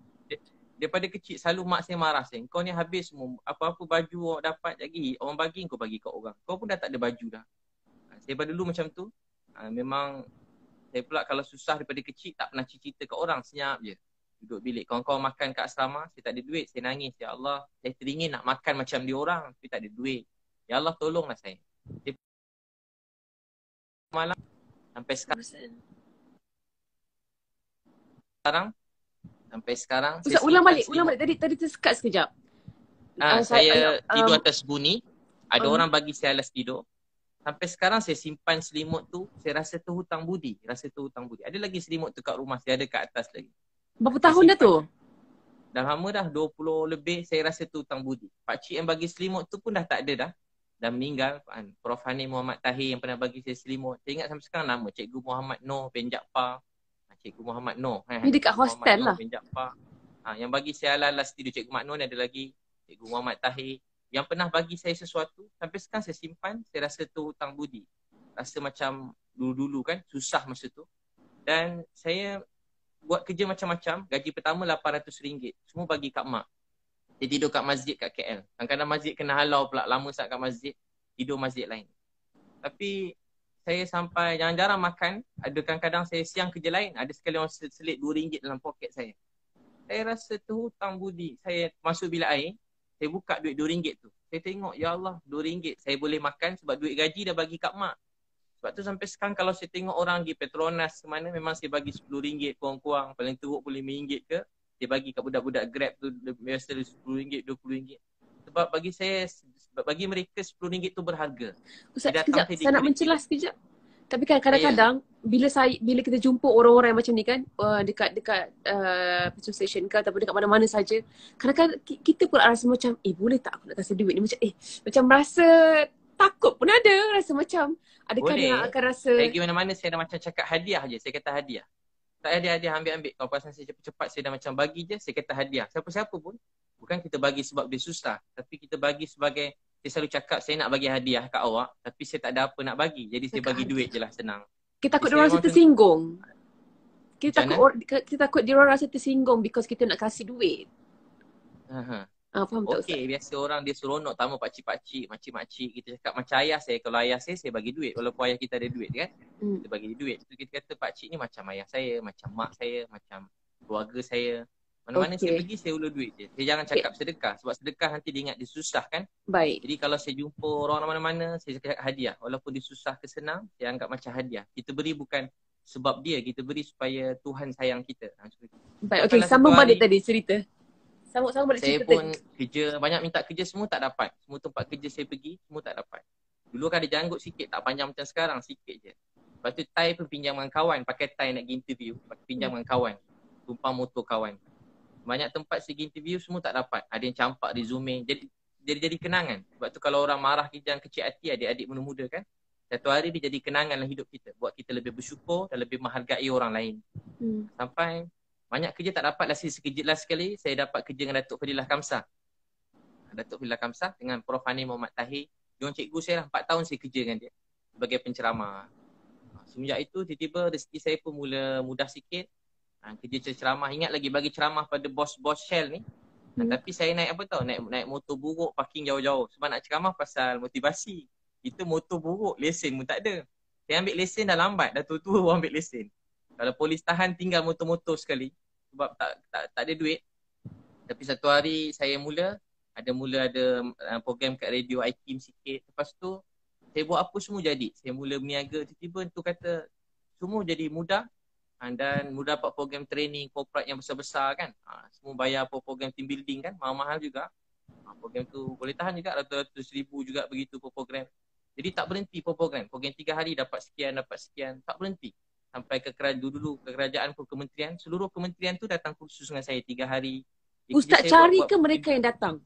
Daripada kecil selalu mak saya marah saya. Kau ni habis semua. Apa-apa baju awak dapat lagi, orang bagi kau bagi kat orang. Kau pun dah tak ada baju dah. Saya pada dulu macam tu. Memang saya pula kalau susah daripada kecil tak pernah cerita kat orang, senyap je. Duduk bilik kawan-kawan makan kat asrama, saya tak ada duit, saya nangis. Ya Allah, saya teringin nak makan macam dia orang tapi tak ada duit. Ya Allah, tolonglah saya. Saya malam sampai sekarang Ustaz, ulang balik tadi tersekat sekejap. Saya tidur atas buni, ada orang bagi saya alas tidur. Sampai sekarang saya simpan selimut tu, saya rasa tu hutang budi, Ada lagi selimut tu kat rumah, saya ada kat atas lagi. Berapa tahun dah tu? Dah lama dah, 20 lebih, saya rasa tu hutang budi. Pakcik yang bagi selimut tu pun dah tak ada dah. Dah meninggal. Prof Hani Muhammad Tahir yang pernah bagi saya selimut. Saya ingat sampai sekarang nama, Cikgu Muhammad Noh bin Jaafar. Cikgu Muhammad Noh. Ni dekat hostel lah. Bin Jaafar. Yang bagi saya alas tidur Cikgu Muhammad Noh ni ada lagi. Cikgu Muhammad Tahir. Yang pernah bagi saya sesuatu, sampai sekarang saya simpan, saya rasa tu hutang budi. Rasa macam dulu-dulu kan, susah masa tu. Dan saya buat kerja macam-macam, gaji pertama RM800. Semua bagi kat mak. Saya tidur kat masjid kat KL. Kadang-kadang masjid kena halau pula, lama sangat kat masjid, tidur masjid lain. Tapi saya sampai jarang-jarang makan, ada kadang-kadang saya siang kerja lain, ada sekali orang selit RM2 dalam poket saya. Saya rasa tu hutang budi. Saya masuk bilik air, saya buka duit RM2 tu. Saya tengok, ya Allah, RM2 saya boleh makan sebab duit gaji dah bagi kat mak. Sebab tu sampai sekarang kalau saya tengok orang pergi Petronas ke mana, memang saya bagi RM10 kurang-kurang, paling teruk boleh RM5 ke. Saya bagi kat budak-budak Grab tu biasa RM10, RM20. Sebab bagi saya, bagi mereka RM10 tu berharga. Ustaz, sekejap, saya nak mencelah sekejap. Tapi kan kadang-kadang bila kita jumpa orang-orang yang macam ni kan, dekat petrol station ke ataupun dekat mana-mana saja, kadang-kadang kita pun rasa macam, boleh tak aku nak kasih duit ni, macam macam rasa takut pun ada, rasa macam adakah dia akan rasa. Saya pergi mana-mana saya dah macam cakap hadiah je, saya kata hadiah. Tak hadiah, ambil. Kalau pasal saya cepat-cepat saya dah macam bagi je, saya kata hadiah. Siapa-siapa pun, bukan kita bagi sebab dia susah, tapi kita bagi sebagai, saya selalu cakap saya nak bagi hadiah kat awak, tapi saya tak ada apa nak bagi. Jadi saya bagi duit je lah, senang. Kita takut dia orang rasa tersinggung. Kita takut dia orang rasa tersinggung because kita nak kasih duit. Faham tak Ustaz? Biasa orang dia seronok tamu pakcik-pakcik, makcik-makcik. Kita cakap macam ayah saya. Kalau ayah saya bagi duit. Walaupun ayah kita ada duit kan. Kita bagi duit. So kita kata pakcik ni macam ayah saya, macam mak saya, macam keluarga saya. Mana-mana saya pergi, saya ulur duit je. Saya jangan cakap sedekah. Sebab sedekah nanti dia ingat dia susah kan. Baik. Jadi kalau saya jumpa orang mana-mana, saya cakap hadiah. Walaupun dia susah ke senang, saya anggap macam hadiah. Kita beri bukan sebab dia, kita beri supaya Tuhan sayang kita. Baik, okey. Sambung balik tadi cerita. Sambung balik saya cerita pun kerja, banyak minta kerja semua tak dapat. Semua tempat kerja saya pergi, semua tak dapat. Dulu kan ada janggut sikit, tak panjang macam sekarang, sikit je. Lepas tu tie pun pinjam dengan kawan, pakai tie nak pergi interview, pinjam dengan kawan. Tumpang motor kawan. Banyak tempat saya pergi interview semua tak dapat. Ada yang campak resume. Jadi kenangan. Sebab tu kalau orang marah kita yang kecil hati, adik-adik muda-muda kan, satu hari dia jadi kenangan dalam hidup kita. Buat kita lebih bersyukur dan lebih menghargai orang lain. Sampai banyak kerja tak dapat. Last sekali saya dapat kerja dengan Datuk Fadilah Kamsah. Datuk Fadilah Kamsah dengan Prof Hani Muhammad Tahir. Dia orang cikgu saya lah. 4 tahun saya kerja dengan dia sebagai penceramah. Semenjak itu tiba-tiba rezeki saya pun mula mudah sikit. Kerja ceramah. Ingat lagi bagi ceramah pada bos-bos Shell ni. Tapi saya naik apa tau? Naik motor buruk, parking jauh-jauh. Sebab nak ceramah pasal motivasi. Itu motor buruk, lesen pun tak ada. Saya ambil lesen dah lambat. Dah tua-tua baru ambil lesen. Kalau polis tahan tinggal motor-motor sekali. Sebab tak ada duit. Tapi satu hari saya mula ada program kat radio IKIM sikit. Lepas tu saya buat apa semua jadi. Saya mula berniaga. Tiba-tiba tu kata semua jadi mudah. Dan mudah dapat program training corporate yang besar-besar kan. Semua bayar program team building kan. Mahal-mahal juga. Program tu boleh tahan juga. Ratus-ratus ribu juga begitu program. Jadi tak berhenti program. Program 3 hari dapat sekian. Tak berhenti. Sampai ke kerajaan pun kementerian. Seluruh kementerian tu datang kursus dengan saya 3 hari. Ustaz cari ke mereka yang datang?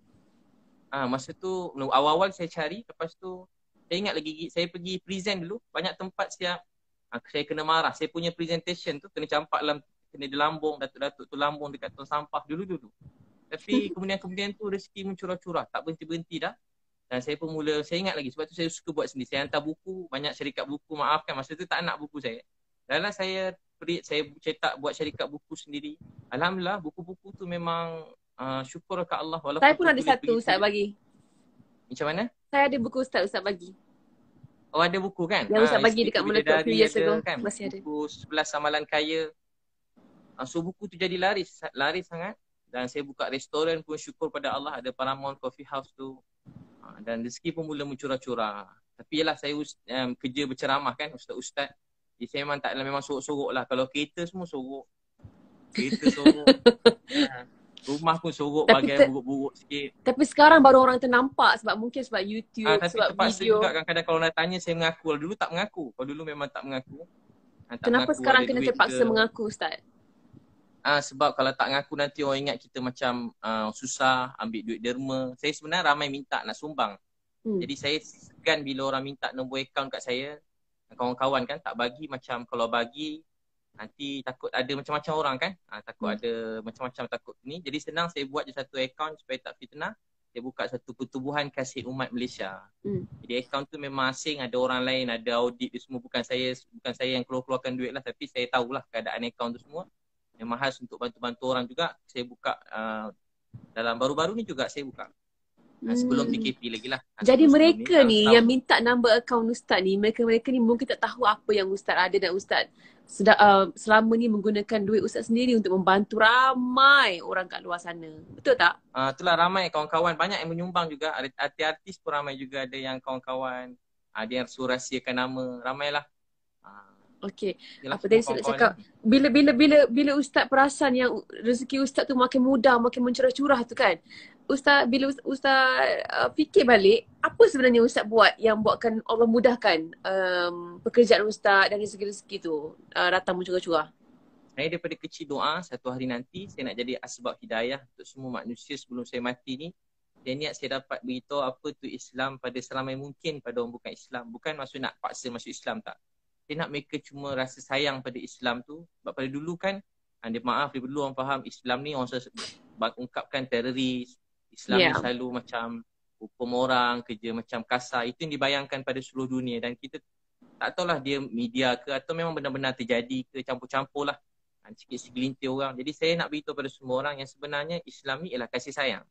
Masa tu awal-awal saya cari. Lepas tu saya ingat lagi saya pergi present dulu. Banyak tempat siap. Saya kena marah. Saya punya presentation tu kena campak kena dilambung. Datuk-datuk tu lambung dekat tong sampah dulu-dulu. Tapi kemudian tu rezeki mencurah-curah. Tak berhenti-berhenti dah. Dan saya pun saya ingat lagi. Sebab tu saya suka buat sendiri. Saya hantar buku. Banyak syarikat buku, maafkan. Masa tu tak nak buku saya. Dalam saya cetak buat syarikat buku sendiri. Alhamdulillah buku-buku tu memang syukur kat Allah. Saya pun ada satu Ustaz bagi. Macam mana? Saya ada buku Ustaz bagi. Oh ada buku kan? Yang Ustaz bagi dekat Melaka few years ago. Kan? Masih ada. Buku 11 Amalan Kaya. So buku tu jadi laris sangat. Dan saya buka restoran pun syukur pada Allah ada Paramount Coffee House tu. Dan rezeki pun mula mencurah-curah. Tapi yalah saya kerja berceramah kan, ustaz-ustaz. Jadi saya memang sorok-sorok lah. Kalau kereta semua sorok. Kereta sorok. Rumah pun sorok bagai buruk-buruk sikit. Tapi sekarang baru orang ternampak mungkin sebab YouTube, tapi sebab terpaksa video. Juga kadang-kadang kalau nak tanya saya mengaku. Kalau dulu tak mengaku. Kalau dulu memang tak mengaku. Kenapa sekarang kena terpaksa mengaku, Ustaz? Sebab kalau tak mengaku nanti orang ingat kita macam susah, ambil duit derma. Saya sebenarnya ramai minta nak sumbang. Jadi saya segan bila orang minta nombor akaun kat saya. Kawan-kawan kan tak bagi, macam kalau bagi nanti takut ada macam-macam orang kan. Takut ada macam-macam takut ni. Jadi senang saya buat je satu akaun supaya tak fitnah. Saya buka satu pertubuhan kasih umat Malaysia. Jadi akaun tu memang asing, ada orang lain, ada audit dia semua. Bukan saya yang keluarkan duit lah. Tapi saya tahulah keadaan akaun tu semua. Memang khas untuk bantu-bantu orang juga. Saya buka dalam baru-baru ni juga saya buka. Sebelum PKP lagi lah. Jadi mereka ni yang minta nombor akaun Ustaz ni, mereka ni mungkin tak tahu apa yang Ustaz ada dan Ustaz selama ni menggunakan duit Ustaz sendiri untuk membantu ramai orang kat luar sana. Betul tak? Itulah ramai kawan-kawan. Banyak yang menyumbang juga. Artis pun ramai juga ada yang kawan-kawan. Ada yang rahsiakan nama. Ramailah. Okey. Apa tadi saya nak cakap, bila Ustaz perasan yang rezeki Ustaz tu makin mudah, makin mencurah-curah tu kan. Bila Ustaz fikir balik, apa sebenarnya Ustaz buat yang buatkan Allah mudahkan pekerjaan Ustaz dan rezeki-rezeki tu datang mencurah-curah? Saya daripada kecil doa satu hari nanti saya nak jadi asbab hidayah untuk semua manusia sebelum saya mati ni. Saya niat saya dapat beritahu apa tu Islam pada seramai mungkin pada orang bukan Islam. Bukan maksud nak paksa masuk Islam, tak. Saya nak mereka cuma rasa sayang pada Islam tu. Sebab pada dulu kan, dia dulu orang faham Islam ni orang ungkapkan teroris. Islam ni selalu macam hukum orang, kerja macam kasar. Itu yang dibayangkan pada seluruh dunia. Dan kita tak tahulah dia media ke atau memang benar-benar terjadi ke, campur-campur lah. Sikit segelintir orang. Jadi saya nak beritahu pada semua orang yang sebenarnya Islam ni ialah kasih sayang.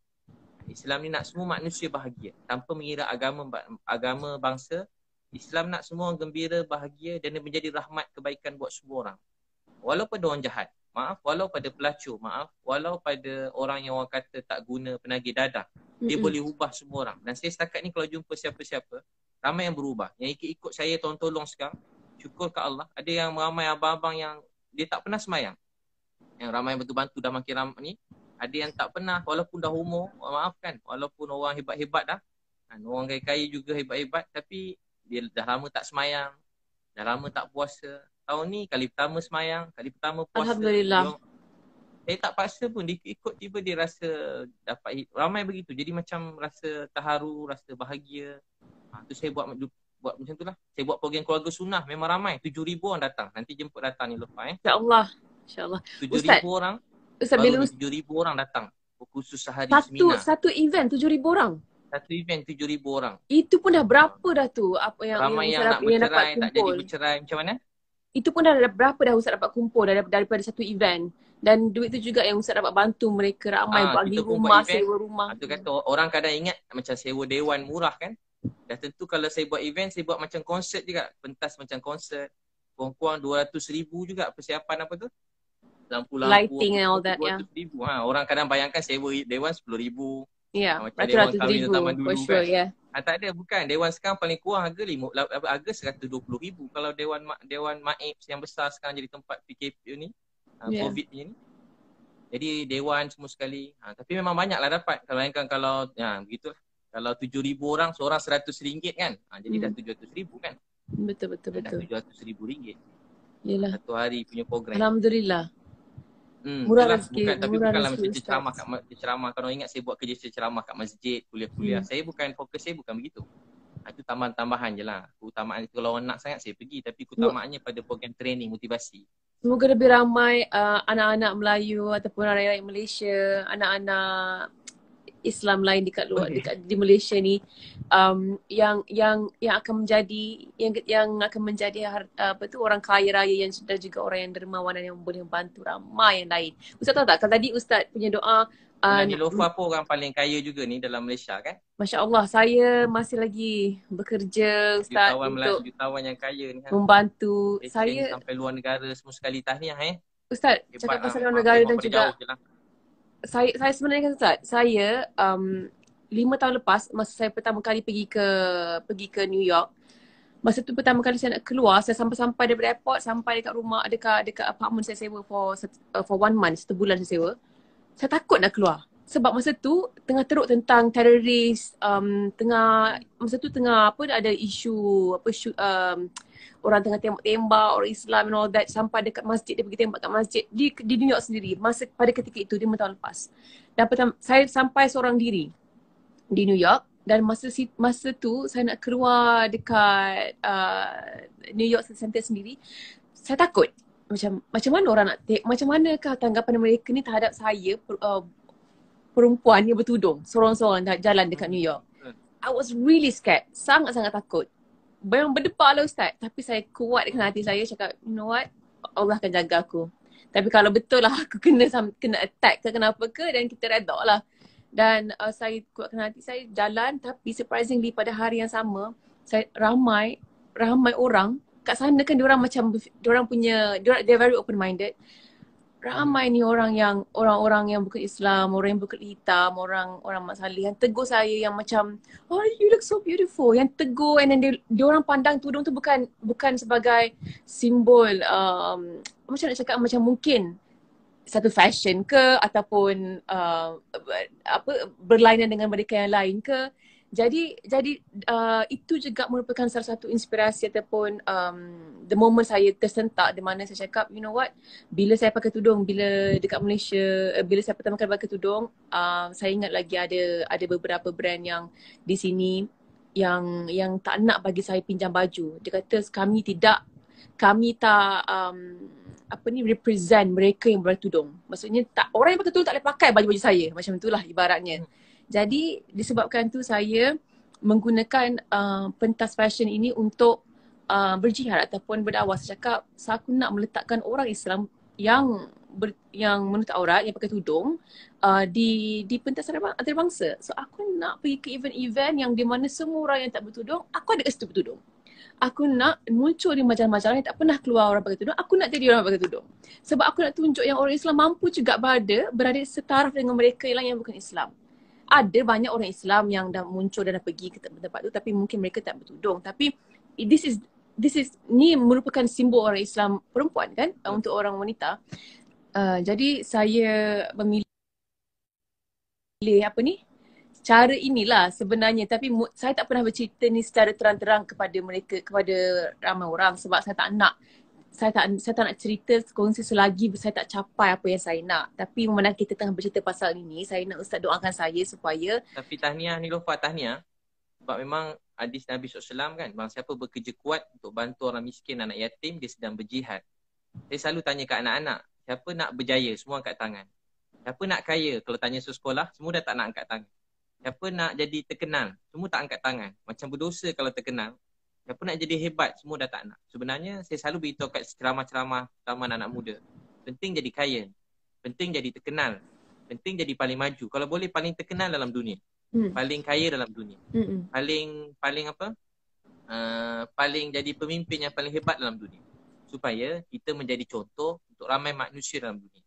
Islam ni nak semua manusia bahagia. Tanpa mengira agama bangsa. Islam nak semua orang gembira, bahagia dan menjadi rahmat kebaikan buat semua orang. Walau pada orang jahat, maaf. Walau pada pelacur, maaf. Walau pada orang yang orang kata tak guna penagih dadah. Dia boleh ubah semua orang. Dan saya setakat ni kalau jumpa siapa-siapa, ramai yang berubah. Yang ikut saya tolong sekarang, syukur ke Allah. Ada yang ramai abang-abang yang dia tak pernah semayang. Yang ramai bantu-bantu dah makin ramai ni. Ada yang tak pernah, walaupun dah umur, maafkan. Walaupun orang hebat-hebat dah. Orang kaya-kaya juga hebat-hebat. Tapi dia dah lama tak semayang, dah lama tak puasa. Tahun ni kali pertama semayang, kali pertama puasa. Alhamdulillah. Saya tak paksa pun, dia ikut tiba dia rasa dapat ramai begitu. Jadi macam rasa terharu, rasa bahagia. Tu saya buat macam tu lah. Saya buat program keluarga sunnah, memang ramai. 7,000 orang datang. Nanti jemput datang ni lepas InsyaAllah. InsyaAllah. 7,000 orang, Ustaz, baru 7,000 orang datang. Khusus sehari seminar. Satu event 7,000 orang? Satu event 7,000 orang. Itu pun dah berapa dah tu? Apa yang ramai yang nak bercerai, tak jadi bercerai. Macam mana? Itu pun dah berapa dah Ustaz dapat kumpul daripada satu event? Dan duit tu juga yang Ustaz dapat bantu mereka ramai bagi rumah, sewa rumah. Itu kata orang kadang ingat macam sewa dewan murah kan. Dah tentu kalau saya buat event, saya buat macam konsert juga. Pentas macam konsert. Kurang-kurang 200,000 juga persiapan apa tu? Lampu-lampu. Lighting and all that, 200,000. Orang kadang bayangkan sewa dewan 10,000. Ya, macam dewan kahwin zaman dulu for sure, kan. Tak ada, bukan. Dewan sekarang paling kurang harga 120,000. Kalau dewan maib yang besar sekarang jadi tempat PKP ni, COVID ni. Jadi dewan semua sekali. Tapi memang banyaklah dapat. Kalau bayangkan kalau begitulah. Kalau 7,000 orang, seorang RM100 kan. Jadi dah 700,000 kan. Betul. Dah RM700,000. Yalah. Satu hari punya program. Alhamdulillah. Murah rezeki. Tapi bukanlah macam ceramah. Kalau ingat saya buat kerja ceramah kat masjid, kuliah-kuliah. Fokus saya bukan begitu. Itu tambahan je lah. Keutamaan itu kalau orang nak sangat saya pergi. Tapi keutamaannya pada program training, motivasi. Semoga lebih ramai anak-anak Melayu ataupun rakyat Malaysia, anak-anak Islam lain dekat di Malaysia ni yang akan menjadi orang kaya raya yang dan juga orang yang dermawan dan yang boleh membantu ramai yang lain. Ustaz tahu tak, kalau tadi Ustaz punya doa Niloufar pun orang paling kaya juga ni dalam Malaysia kan? Masya Allah, saya masih lagi bekerja Ustaz untuk jutawan yang kaya ni membantu saya sampai luar negara semua sekali. Tahniah Ustaz, Hebat cakap lah, pasal luar memang negara tengok dan pada juga jauh je lah. saya sebenarnya kan Ustaz, saya 5 tahun lepas masa saya pertama kali pergi ke New York, masa tu pertama kali saya nak keluar, saya sampai-sampai daripada airport sampai dekat rumah, dekat apartment saya sewa for 1 month, 1 bulan saya sewa. Saya takut nak keluar. Sebab masa tu tengah teruk tentang teroris, masa tu tengah ada isu orang tengah tembak-tembak orang Islam and all that, sampai dekat masjid dia pergi tembak kat masjid di New York sendiri masa pada ketika itu 5 tahun lepas. Dan saya sampai seorang diri di New York dan masa tu saya nak keluar dekat New York Center sendiri, saya takut macam mana orang nak macam manakah tanggapan mereka ni terhadap saya, perempuan yang bertudung seorang-seorang jalan dekat New York. I was really scared, sangat-sangat takut. Memang berdebar lah Ustaz, tapi saya kuat dengan hati saya, cakap you know what, Allah akan jaga aku. Tapi kalau betul lah aku kena attack ke kenapa ke, dan kita redha lah. Dan saya kuatkan hati saya jalan, tapi surprisingly pada hari yang sama ramai orang kat sana kan, diorang they're very open minded. Ramai ni orang yang bukan Islam, orang yang berkulit hitam, orang Mat Salleh yang tegur saya yang macam, oh you look so beautiful, yang tegur, and then diorang pandang tudung tu bukan sebagai simbol macam nak cakap, macam mungkin satu fashion ke ataupun berlainan dengan mereka yang lain ke. Jadi itu juga merupakan salah satu inspirasi ataupun the moment saya tersentak, di mana saya cakap you know what, bila saya pakai tudung, bila dekat Malaysia, bila saya pertama kali pakai tudung, saya ingat lagi ada beberapa brand yang di sini yang tak nak bagi saya pinjam baju. Dia kata kami tak represent mereka yang bertudung. Maksudnya orang yang pakai tudung tak boleh pakai baju-baju saya. Macam itulah ibaratnya. Jadi disebabkan tu saya menggunakan pentas fashion ini untuk berjihad ataupun berdakwah. Saya cakap aku nak meletakkan orang Islam yang menutup aurat, yang pakai tudung di pentas antarabangsa. So aku nak pergi ke event-event yang di mana semua orang yang tak bertudung, aku ada kat situ bertudung. Aku nak muncul di majalah-majalah yang tak pernah keluar orang pakai tudung. Aku nak jadi orang pakai tudung. Sebab aku nak tunjuk yang orang Islam mampu juga berada setaraf dengan mereka yang bukan Islam. Ada banyak orang Islam yang dah muncul dan dah pergi ke tempat tu, tapi mungkin mereka tak bertudung. Tapi ni merupakan simbol orang Islam perempuan kan, untuk orang wanita. Jadi saya memilih cara inilah sebenarnya, tapi saya tak pernah bercerita ni secara terang-terang kepada ramai orang, sebab saya tak nak cerita kongsi selagi saya tak capai apa yang saya nak. Tapi memang kita tengah bercerita pasal ini, saya nak Ustaz doakan saya supaya. Tapi tahniah Niloufar, tahniah. Sebab memang hadis Nabi SAW kan, bang siapa bekerja kuat untuk bantu orang miskin, anak yatim, dia sedang berjihad. Saya selalu tanya kat anak-anak, siapa nak berjaya? Semua angkat tangan. Siapa nak kaya? Kalau tanya sekolah, semua dah tak nak angkat tangan. Siapa nak jadi terkenal? Semua tak angkat tangan. Macam berdosa kalau terkenal. Siapa nak jadi hebat? Semua dah tak nak. Sebenarnya saya selalu beritahu kat ceramah-ceramah anak muda. Penting jadi kaya. Penting jadi terkenal. Penting jadi paling maju. Kalau boleh paling terkenal dalam dunia. Paling kaya dalam dunia. Paling jadi pemimpin yang paling hebat dalam dunia. Supaya kita menjadi contoh untuk ramai manusia dalam dunia.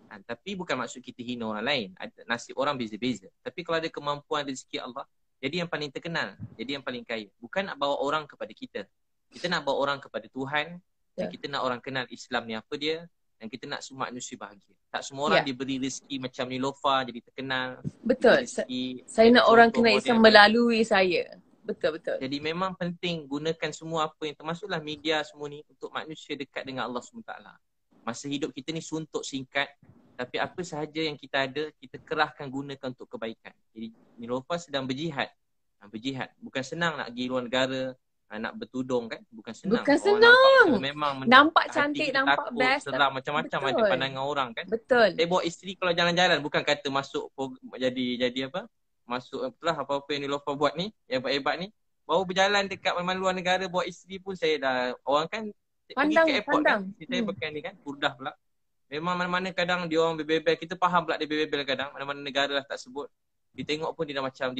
Tapi bukan maksud kita hina orang lain. Nasib orang beza-beza. Tapi kalau ada kemampuan rezeki Allah, jadi yang paling terkenal, jadi yang paling kaya. Bukan nak bawa orang kepada kita. Kita nak bawa orang kepada Tuhan. Dan kita nak orang kenal Islam ni apa dia. Dan kita nak semua manusia bahagia. Tak semua orang diberi rezeki macam Niloufar jadi terkenal. Betul. Saya nak orang kenal Islam melalui saya. Betul. Jadi memang penting gunakan semua apa yang termasuklah media semua ni untuk manusia dekat dengan Allah SWT. Masa hidup kita ni suntuk singkat. Tapi apa sahaja yang kita ada, kita kerahkan gunakan untuk kebaikan. Jadi Niloufar sedang berjihad. Bukan senang nak pergi luar negara, nak bertudung kan. Bukan senang. Memang nampak cantik, nampak takut, best. seram macam-macam ada pandangan orang kan. Betul. Saya bawa isteri kalau jalan-jalan, bukan kata masuk jadi apa. Masuk itulah apa-apa yang Niloufar buat ni, yang hebat-hebat ni. Baru berjalan dekat mana luar negara, bawa isteri pun saya dah, orang kan pergi ke airport kan. Saya pakai ni kan, Burdah pula. Memang mana-mana kadang dia orang bebel-bebel, kita faham pula dia bebel-bebel kadang, mana-mana negara lah tak sebut. Ditengok pun dia macam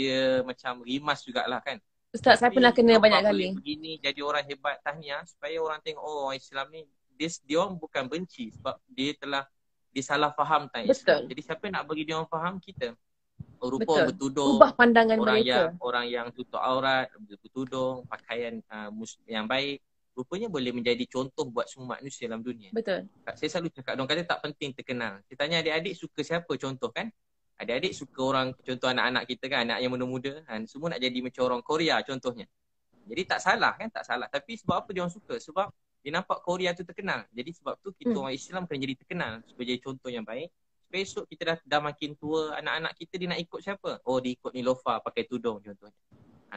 rimas jugalah kan. Ustaz, saya pernah kena banyak kali. Begini jadi orang hebat, tahniah supaya orang tengok orang Islam ni dia orang bukan benci sebab dia telah disalah faham tentang Islam. Jadi siapa nak bagi dia orang faham? Kita. Rupa orang bertudung, ubah pandangan mereka. Orang yang tutup aurat, bertudung, pakaian yang baik, rupanya boleh menjadi contoh buat semua manusia dalam dunia. Betul. Saya selalu cakap, orang kata tak penting terkenal. Saya tanya adik-adik suka siapa contoh kan? Adik-adik suka orang, contoh anak-anak kita kan, anak yang muda-muda kan, semua nak jadi macam orang Korea contohnya. Jadi tak salah kan, tak salah. Tapi sebab apa dia orang suka? Sebab dia nampak Korea tu terkenal. Jadi sebab tu kita orang Islam kena jadi terkenal supaya jadi contoh yang baik. Besok kita dah makin tua, anak-anak kita dia nak ikut siapa? Oh, dia ikut Nilofa pakai tudung contohnya.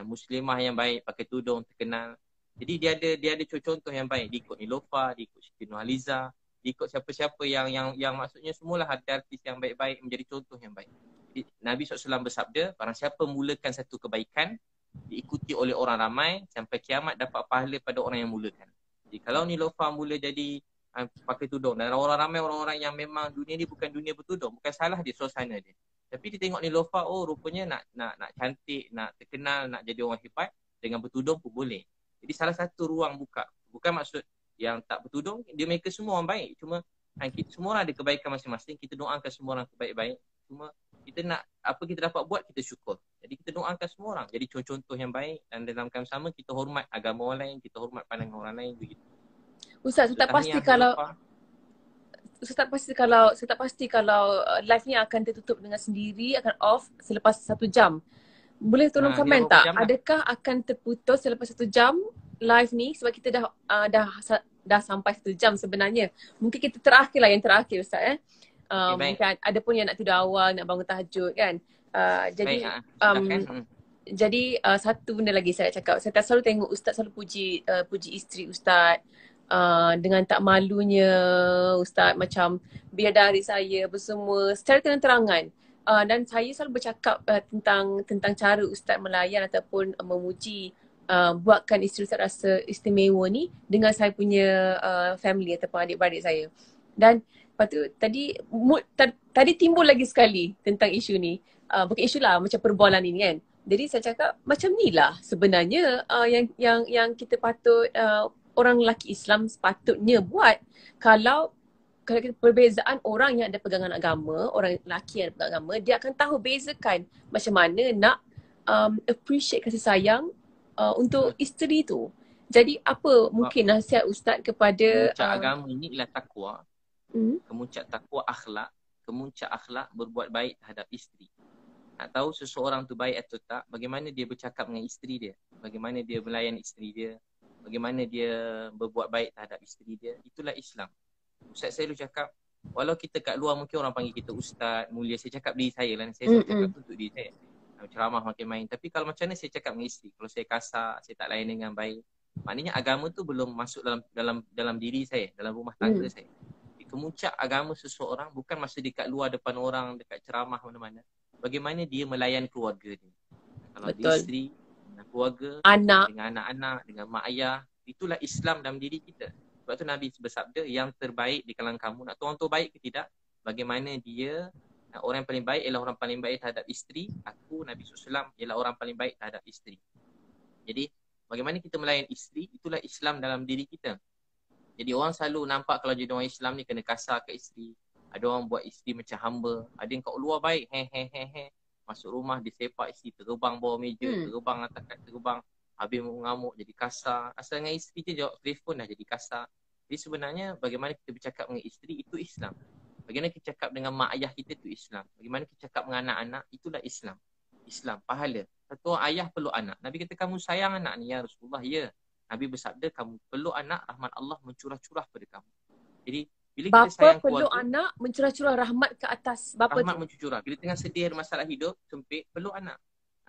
Muslimah yang baik pakai tudung terkenal. Jadi dia ada contoh yang baik. Dia ikut Nilofa, dia ikut Siti Nurhaliza, dia ikut siapa-siapa yang maksudnya semualah artis yang baik-baik menjadi contoh yang baik. Jadi, Nabi SAW bersabda, barang siapa mulakan satu kebaikan diikuti oleh orang ramai sampai kiamat dapat pahala pada orang yang mulakan. Jadi kalau Nilofa mula jadi pakai tudung dan orang ramai orang-orang yang memang dunia ni bukan dunia bertudung, bukan salah dia suasana dia. Tapi dia tengok Nilofa, oh rupanya nak cantik, nak terkenal, nak jadi orang hebat dengan bertudung pun boleh. Jadi salah satu ruang buka. Bukan maksud yang tak bertudung, dia mereka semua orang baik. Cuma kita semua orang ada kebaikan masing-masing, kita doakan semua orang baik-baik. Cuma kita nak apa kita dapat buat, kita syukur. Jadi kita doakan semua orang jadi contoh yang baik dan dalam keadaan sama kita hormat agama orang lain, kita hormat pandangan orang lain begitu. Ustaz, saya tak pasti kalau live ni akan tertutup dengan sendiri, akan off selepas 1 jam. Boleh tolong komen tak? Adakah akan terputus selepas 1 jam live ni? Sebab kita dah sampai 1 jam sebenarnya. Mungkin kita yang terakhir Ustaz mungkin ada pun yang nak tidur awal, nak bangun tahajud kan. Jadi satu benda lagi saya cakap, saya tak selalu tengok Ustaz selalu puji isteri Ustaz. Dengan tak malunya Ustaz macam bidadari saya bersemua secara terang-terangan. Dan saya selalu bercakap tentang cara Ustaz melayan ataupun memuji buatkan isteri Ustaz rasa istimewa ni dengan saya punya family ataupun adik-beradik saya. Dan lepas tu tadi timbul lagi sekali tentang isu ni. Bukan isu lah, macam perbualan ini kan. Jadi saya cakap macam ni lah sebenarnya yang kita patut orang lelaki Islam sepatutnya buat. Kalau perbezaan orang yang ada pegangan agama, orang lelaki yang ada pegangan agama, dia akan tahu bezakan macam mana nak appreciate kasih sayang untuk isteri tu. Jadi apa mungkin nasihat Ustaz kepada kemuncak agama ini ialah takwa. Kemuncak takwa akhlak, kemuncak akhlak berbuat baik terhadap isteri. Nak tahu seseorang tu baik atau tak, bagaimana dia bercakap dengan isteri dia, bagaimana dia melayan isteri dia, bagaimana dia berbuat baik terhadap isteri dia, itulah Islam. Ustaz saya dulu cakap, walau kita kat luar mungkin orang panggil kita ustaz, mulia, saya cakap diri saya lah, saya selalu cakap tu untuk diri saya. Ceramah makin main, tapi kalau macam mana saya cakap dengan isteri, kalau saya kasar, saya tak layan dengan baik, maknanya agama tu belum masuk dalam diri saya, dalam rumah tangga saya. Kemuncak agama seseorang bukan masa dia kat luar depan orang, dekat ceramah mana-mana, bagaimana dia melayan keluarga dia. Kalau dia isteri, dengan keluarga, dengan anak-anak, dengan mak ayah, itulah Islam dalam diri kita. Sebab tu Nabi bersabda, yang terbaik di kalangan kamu, nak tahu orang tu baik ke tidak, bagaimana dia, orang yang paling baik ialah orang paling baik terhadap isteri. Aku, Nabi SAW, ialah orang paling baik terhadap isteri. Jadi bagaimana kita melayan isteri, itulah Islam dalam diri kita. Jadi orang selalu nampak kalau jadi orang Islam ni kena kasar ke isteri. Ada orang buat isteri macam hamba. Ada yang kat luar baik, masuk rumah dia sepak isteri, terbang bawah meja, terbang atas kat terbang, habis mengamuk jadi kasar. Asal dengan isteri je jawab telefon dah jadi kasar. Jadi sebenarnya bagaimana kita bercakap dengan isteri itu Islam. Bagaimana kita cakap dengan mak ayah kita itu Islam. Bagaimana kita cakap dengan anak-anak, itulah Islam. Islam, pahala. Satu orang ayah peluk anak. Nabi kata, kamu sayang anak ni ya Rasulullah, ya. Nabi bersabda, kamu peluk anak, rahmat Allah mencurah-curah pada kamu. Jadi bila kita sayang keluarga, peluk anak mencurah-curah rahmat ke atas bapa rahmat mencurah. Bila tengah sedih ada masalah hidup, sempit, peluk anak,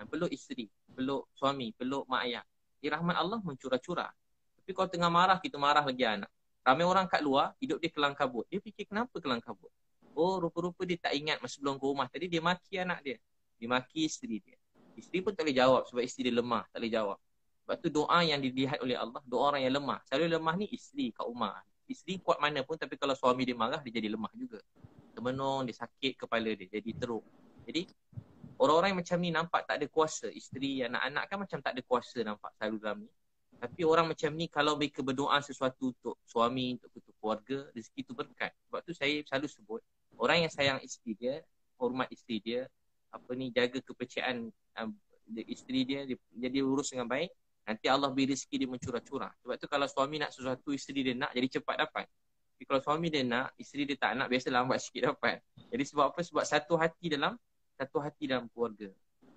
peluk isteri, peluk suami, peluk mak ayah. Jadi rahmat Allah mencurah-curah. Tapi kalau tengah marah, kita marah lagi anak. Ramai orang kat luar, hidup dia kelang kabut. Dia fikir kenapa kelang kabut? Oh, rupa-rupa dia tak ingat masa sebelum ke rumah tadi dia maki anak dia. Dia maki isteri dia. Isteri pun tak boleh jawab sebab isteri dia lemah, tak boleh jawab. Sebab tu doa yang dilihat oleh Allah, doa orang yang lemah. Selalu lemah ni isteri kat rumah. Isteri kuat mana pun, tapi kalau suami dia marah, dia jadi lemah juga. Termenung, dia sakit kepala dia, jadi teruk. Jadi orang-orang yang macam ni nampak tak ada kuasa. Isteri, anak-anak kan macam tak ada kuasa nampak selalu dalam ni. Tapi orang macam ni kalau mereka berdoa sesuatu untuk suami, untuk keluarga, rezeki itu berkat. Sebab tu saya selalu sebut, orang yang sayang isteri dia, hormat isteri dia, jaga kepercayaan isteri dia, dia urus dengan baik, nanti Allah beri rezeki dia mencurah-curah. Sebab tu kalau suami nak sesuatu, isteri dia nak, jadi cepat dapat. Tapi kalau suami dia nak, isteri dia tak nak, biasa lambat sikit dapat. Jadi sebab apa? Sebab satu hati dalam keluarga.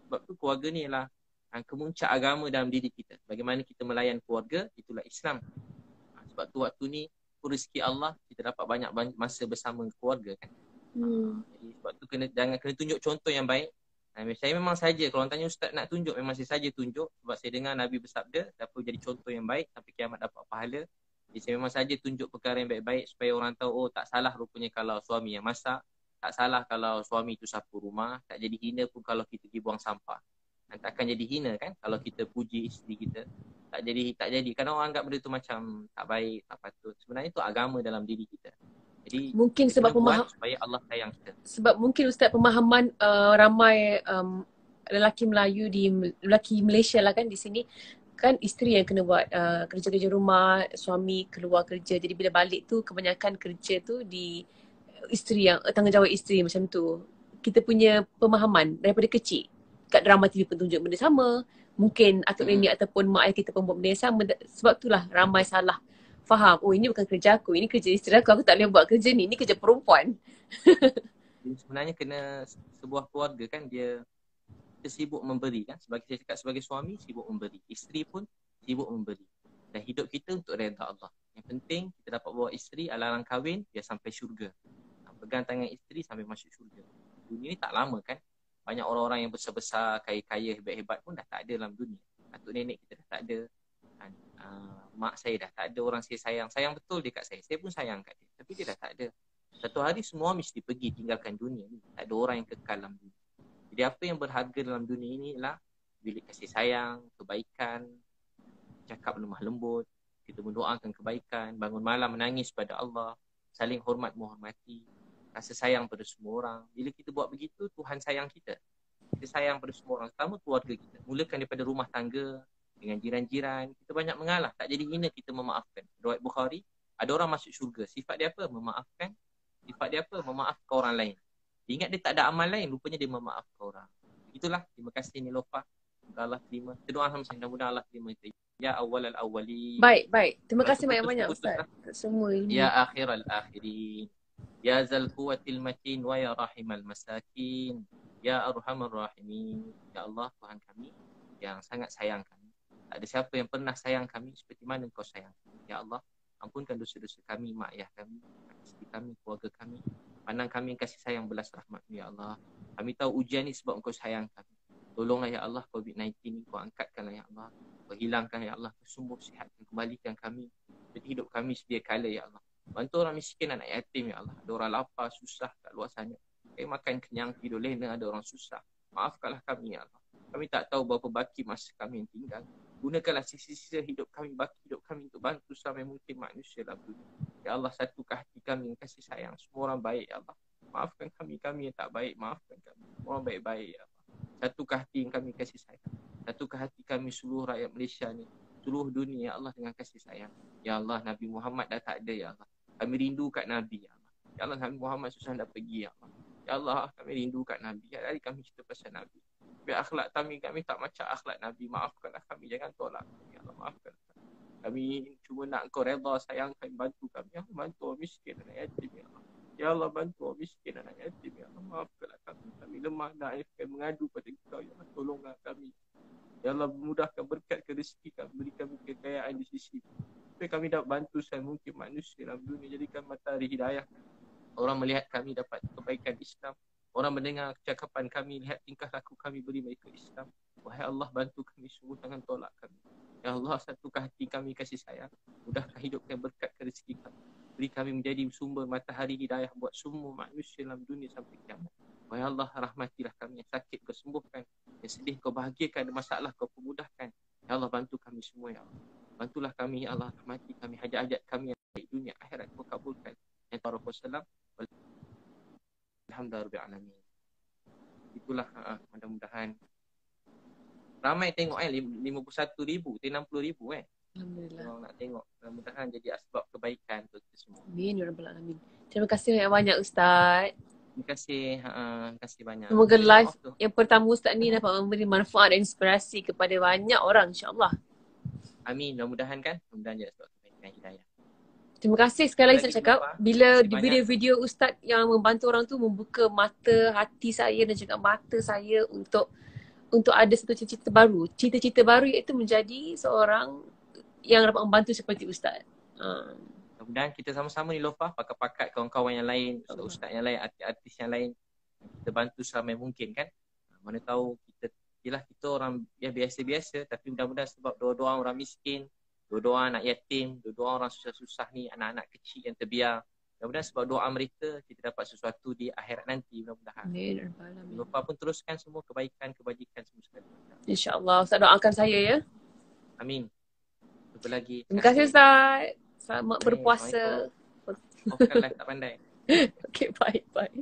Sebab tu keluarga ni ialah kemuncak agama dalam diri kita. Bagaimana kita melayan keluarga, itulah Islam. Sebab tu waktu ni rezeki Allah, kita dapat banyak masa bersama keluarga kan. Jadi sebab tu jangan kena tunjuk contoh yang baik. Saya memang saja, kalau orang tanya ustaz nak tunjuk, memang saya saja tunjuk. Sebab saya dengar Nabi bersabda, siapa jadi contoh yang baik sampai kiamat dapat pahala. Jadi saya memang saja tunjuk perkara yang baik-baik supaya orang tahu, oh tak salah rupanya kalau suami yang masak, tak salah kalau suami tu sapu rumah, tak jadi hina pun kalau kita pergi buang sampah. Tak akan jadi hina kan kalau kita puji isteri kita. Tak jadi kerana orang anggap benda tu macam tak baik, tak patut. Sebenarnya itu agama dalam diri kita. Jadi mungkin sebab supaya Allah sayang kita. Sebab mungkin ustaz pemahaman ramai lelaki Melayu lelaki Malaysia lah kan di sini kan, isteri yang kena buat kerja-kerja rumah, suami keluar kerja. Jadi bila balik tu kebanyakan kerja tu di isteri, yang tanggungjawab isteri macam tu. Kita punya pemahaman daripada kecil kat drama TV pun tunjuk benda sama. Mungkin atuk nenek ataupun mak ayah kita pun buat benda yang sama. Sebab itulah ramai salah faham. Oh ini bukan kerja aku, ini kerja isteri aku tak boleh buat kerja ni kerja perempuan. Sebenarnya kena sebuah keluarga kan, dia sibuk memberi kan. Saya cakap sebagai suami sibuk memberi, isteri pun sibuk memberi. Dan hidup kita untuk redha Allah. Yang penting kita dapat bawa isteri, alarang kahwin dia sampai syurga. Pegang tangan isteri sampai masuk syurga. Dunia ni tak lama kan. Banyak orang-orang yang besar-besar, kaya-kaya, hebat-hebat pun dah tak ada dalam dunia. Atuk nenek kita dah tak ada. Mak saya dah tak ada. Orang saya sayang betul dekat saya. Saya pun sayang kat dia, tapi dia dah tak ada. Satu hari semua mesti pergi tinggalkan dunia ni. Tak ada orang yang kekal dalam dunia. Jadi apa yang berharga dalam dunia ini ialah bilik kasih sayang, kebaikan, cakap lemah lembut, kita mendoakan kebaikan, bangun malam menangis pada Allah, saling hormat menghormati, rasa sayang pada semua orang. Bila kita buat begitu, Tuhan sayang kita. Kita sayang pada semua orang, terutama keluarga kita. Mulakan daripada rumah tangga, dengan jiran-jiran. Kita banyak mengalah, tak jadi hina kita memaafkan. Riwayat Bukhari, ada orang masuk syurga. Sifat dia apa? Memaafkan. Sifat dia apa? Memaafkan orang lain. Dia ingat dia tak ada amal lain, rupanya dia memaafkan orang. Itulah, terima kasih Nilofa. Allah terima. Kita doa sama-sama, mudah-mudahan Allah terima kita. Ya awal al-awwali. Baik. Terima kasih banyak-banyak Ustaz. Semua ini. Ya akhir al-akhirin. Ya zal quwwatil matin wa ya rahimal masakin. Ya arhamar rahimin. Ya Allah, Tuhan kami yang sangat sayang kami. Tak ada siapa yang pernah sayang kami seperti mana Engkau sayang. Ya Allah, ampunkan dosa-dosa kami, mak ayah kami, isteri kami, keluarga kami. Pandang kami kasih sayang belas rahmat ya Allah. Kami tahu ujian ni sebab Engkau sayang kami. Tolonglah ya Allah, COVID-19 ni Kau angkatkanlah ya Allah. Kau hilangkan ya Allah, sembuh sihatkan, kembalikan kami seperti hidup kami sedia kala ya Allah. Bantu orang miskin, anak yatim ya Allah. Ada orang lapar, susah kat luar sana. Makan kenyang, tidur lena, ada orang susah. Maafkanlah kami ya Allah. Kami tak tahu berapa baki masa kami yang tinggal. Gunakanlah sisa-sisa hidup kami, baki hidup kami untuk bantu sampai mungkin manusia dalam dunia. Ya Allah, satukan hati kami yang kasih sayang. Semua orang baik ya Allah. Maafkan kami yang tak baik. Maafkan kami. Orang baik-baik ya Allah. Satukan hati yang kami kasih sayang. Satukan hati kami seluruh rakyat Malaysia ni. Seluruh dunia ya Allah dengan kasih sayang. Ya Allah, Nabi Muhammad dah tak ada ya Allah. Kami rindu kat Nabi ya Allah. Ya Allah, Nabi Muhammad susah dah pergi ya Allah. Ya Allah, kami rindu kat Nabi. Ya Allah, kami cerita pasal Nabi. Biar akhlak kami tak macam akhlak Nabi. Maafkanlah kami, jangan tolak kami. Ya Allah, maafkan kami. Cuma nak Engkau redha, sayang kami, bantu kami. Ya Allah, bantu orang miskin, anak yatim ya Allah. Ya Allah, bantu orang miskin, anak yatim ya Allah. Maafkanlah kami. Kami lemah dan kami mengadu pada Engkau ya Allah. Tolonglah kami. Ya Allah, mudahkan berkat ke rezeki kami. Beri kami kekayaan di sisi. Supaya kami dapat bantu saya mungkin manusia dalam dunia. Jadikan matahari hidayah. Orang melihat kami dapat kebaikan Islam. Orang mendengar cakapan kami, lihat tingkah laku kami, beri mereka Islam. Wahai Allah, bantu kami sungguh, jangan tolak kami. Ya Allah, satukan hati kami kasih sayang. Mudahkan hidup kami, berkat ke rezeki kami. Beri kami menjadi sumber matahari hidayah buat semua manusia dalam dunia sampai kiamat. Wahai Allah, rahmatilah kami. Yang sakit Kau sembuhkan, yang sedih Kau bahagiakan, ada masalah Kau pemudahkan. Ya Allah, bantu kami semua ya Allah. Bantulah kami ya Allah, rahmati kami, hajat-hajat kami yang baik dunia akhirat Kau kabulkan. Ya Rasulullah. Alhamdulillah. Itulah mudah-mudahan ramai tengok 51,000, 60,000 Alhamdulillah. Orang nak tengok. Mudah-mudahan jadi asbab kebaikan untuk kita semua. Amin ya rabbal alamin. Terima kasih banyak Ustaz. Terima kasih. Terima kasih banyak. Semoga live yang pertama Ustaz ni dapat memberi manfaat dan inspirasi kepada banyak orang insya-Allah. Amin. Mudah-mudahan kan. Mudah-mudahan jadi asbab kebaikan hidayah. Terima kasih sekali lagi saya cakap. Bila video-video Ustaz yang membantu orang tu membuka mata hati saya dan juga mata saya untuk ada satu cita-cita baru. Cita-cita baru iaitu menjadi seorang yang dapat membantu seperti Ustaz. Mudah-mudahan kita sama-sama ni Lofa, pakat-pakat kawan-kawan yang lain, ustaz-ustaz yang lain, artis-artis yang lain, kita bantu seramai mungkin kan. Mana tahu kita orang biasa-biasa, tapi mudah-mudahan sebab doa-doa orang miskin, doa-doa anak yatim, doa-doa orang susah-susah ni, anak-anak kecil yang terbiar. Mudah-mudahan sebab doa mereka kita dapat sesuatu di akhirat nanti, mudah-mudahan. Lupa pun teruskan semua kebaikan, kebajikan semua sekali. InsyaAllah. Ustaz doakan saya ya. Amin. Jumpa lagi. Terima kasih Ustaz. Selamat berpuasa. Off kan live tak pandai. Okay, bye.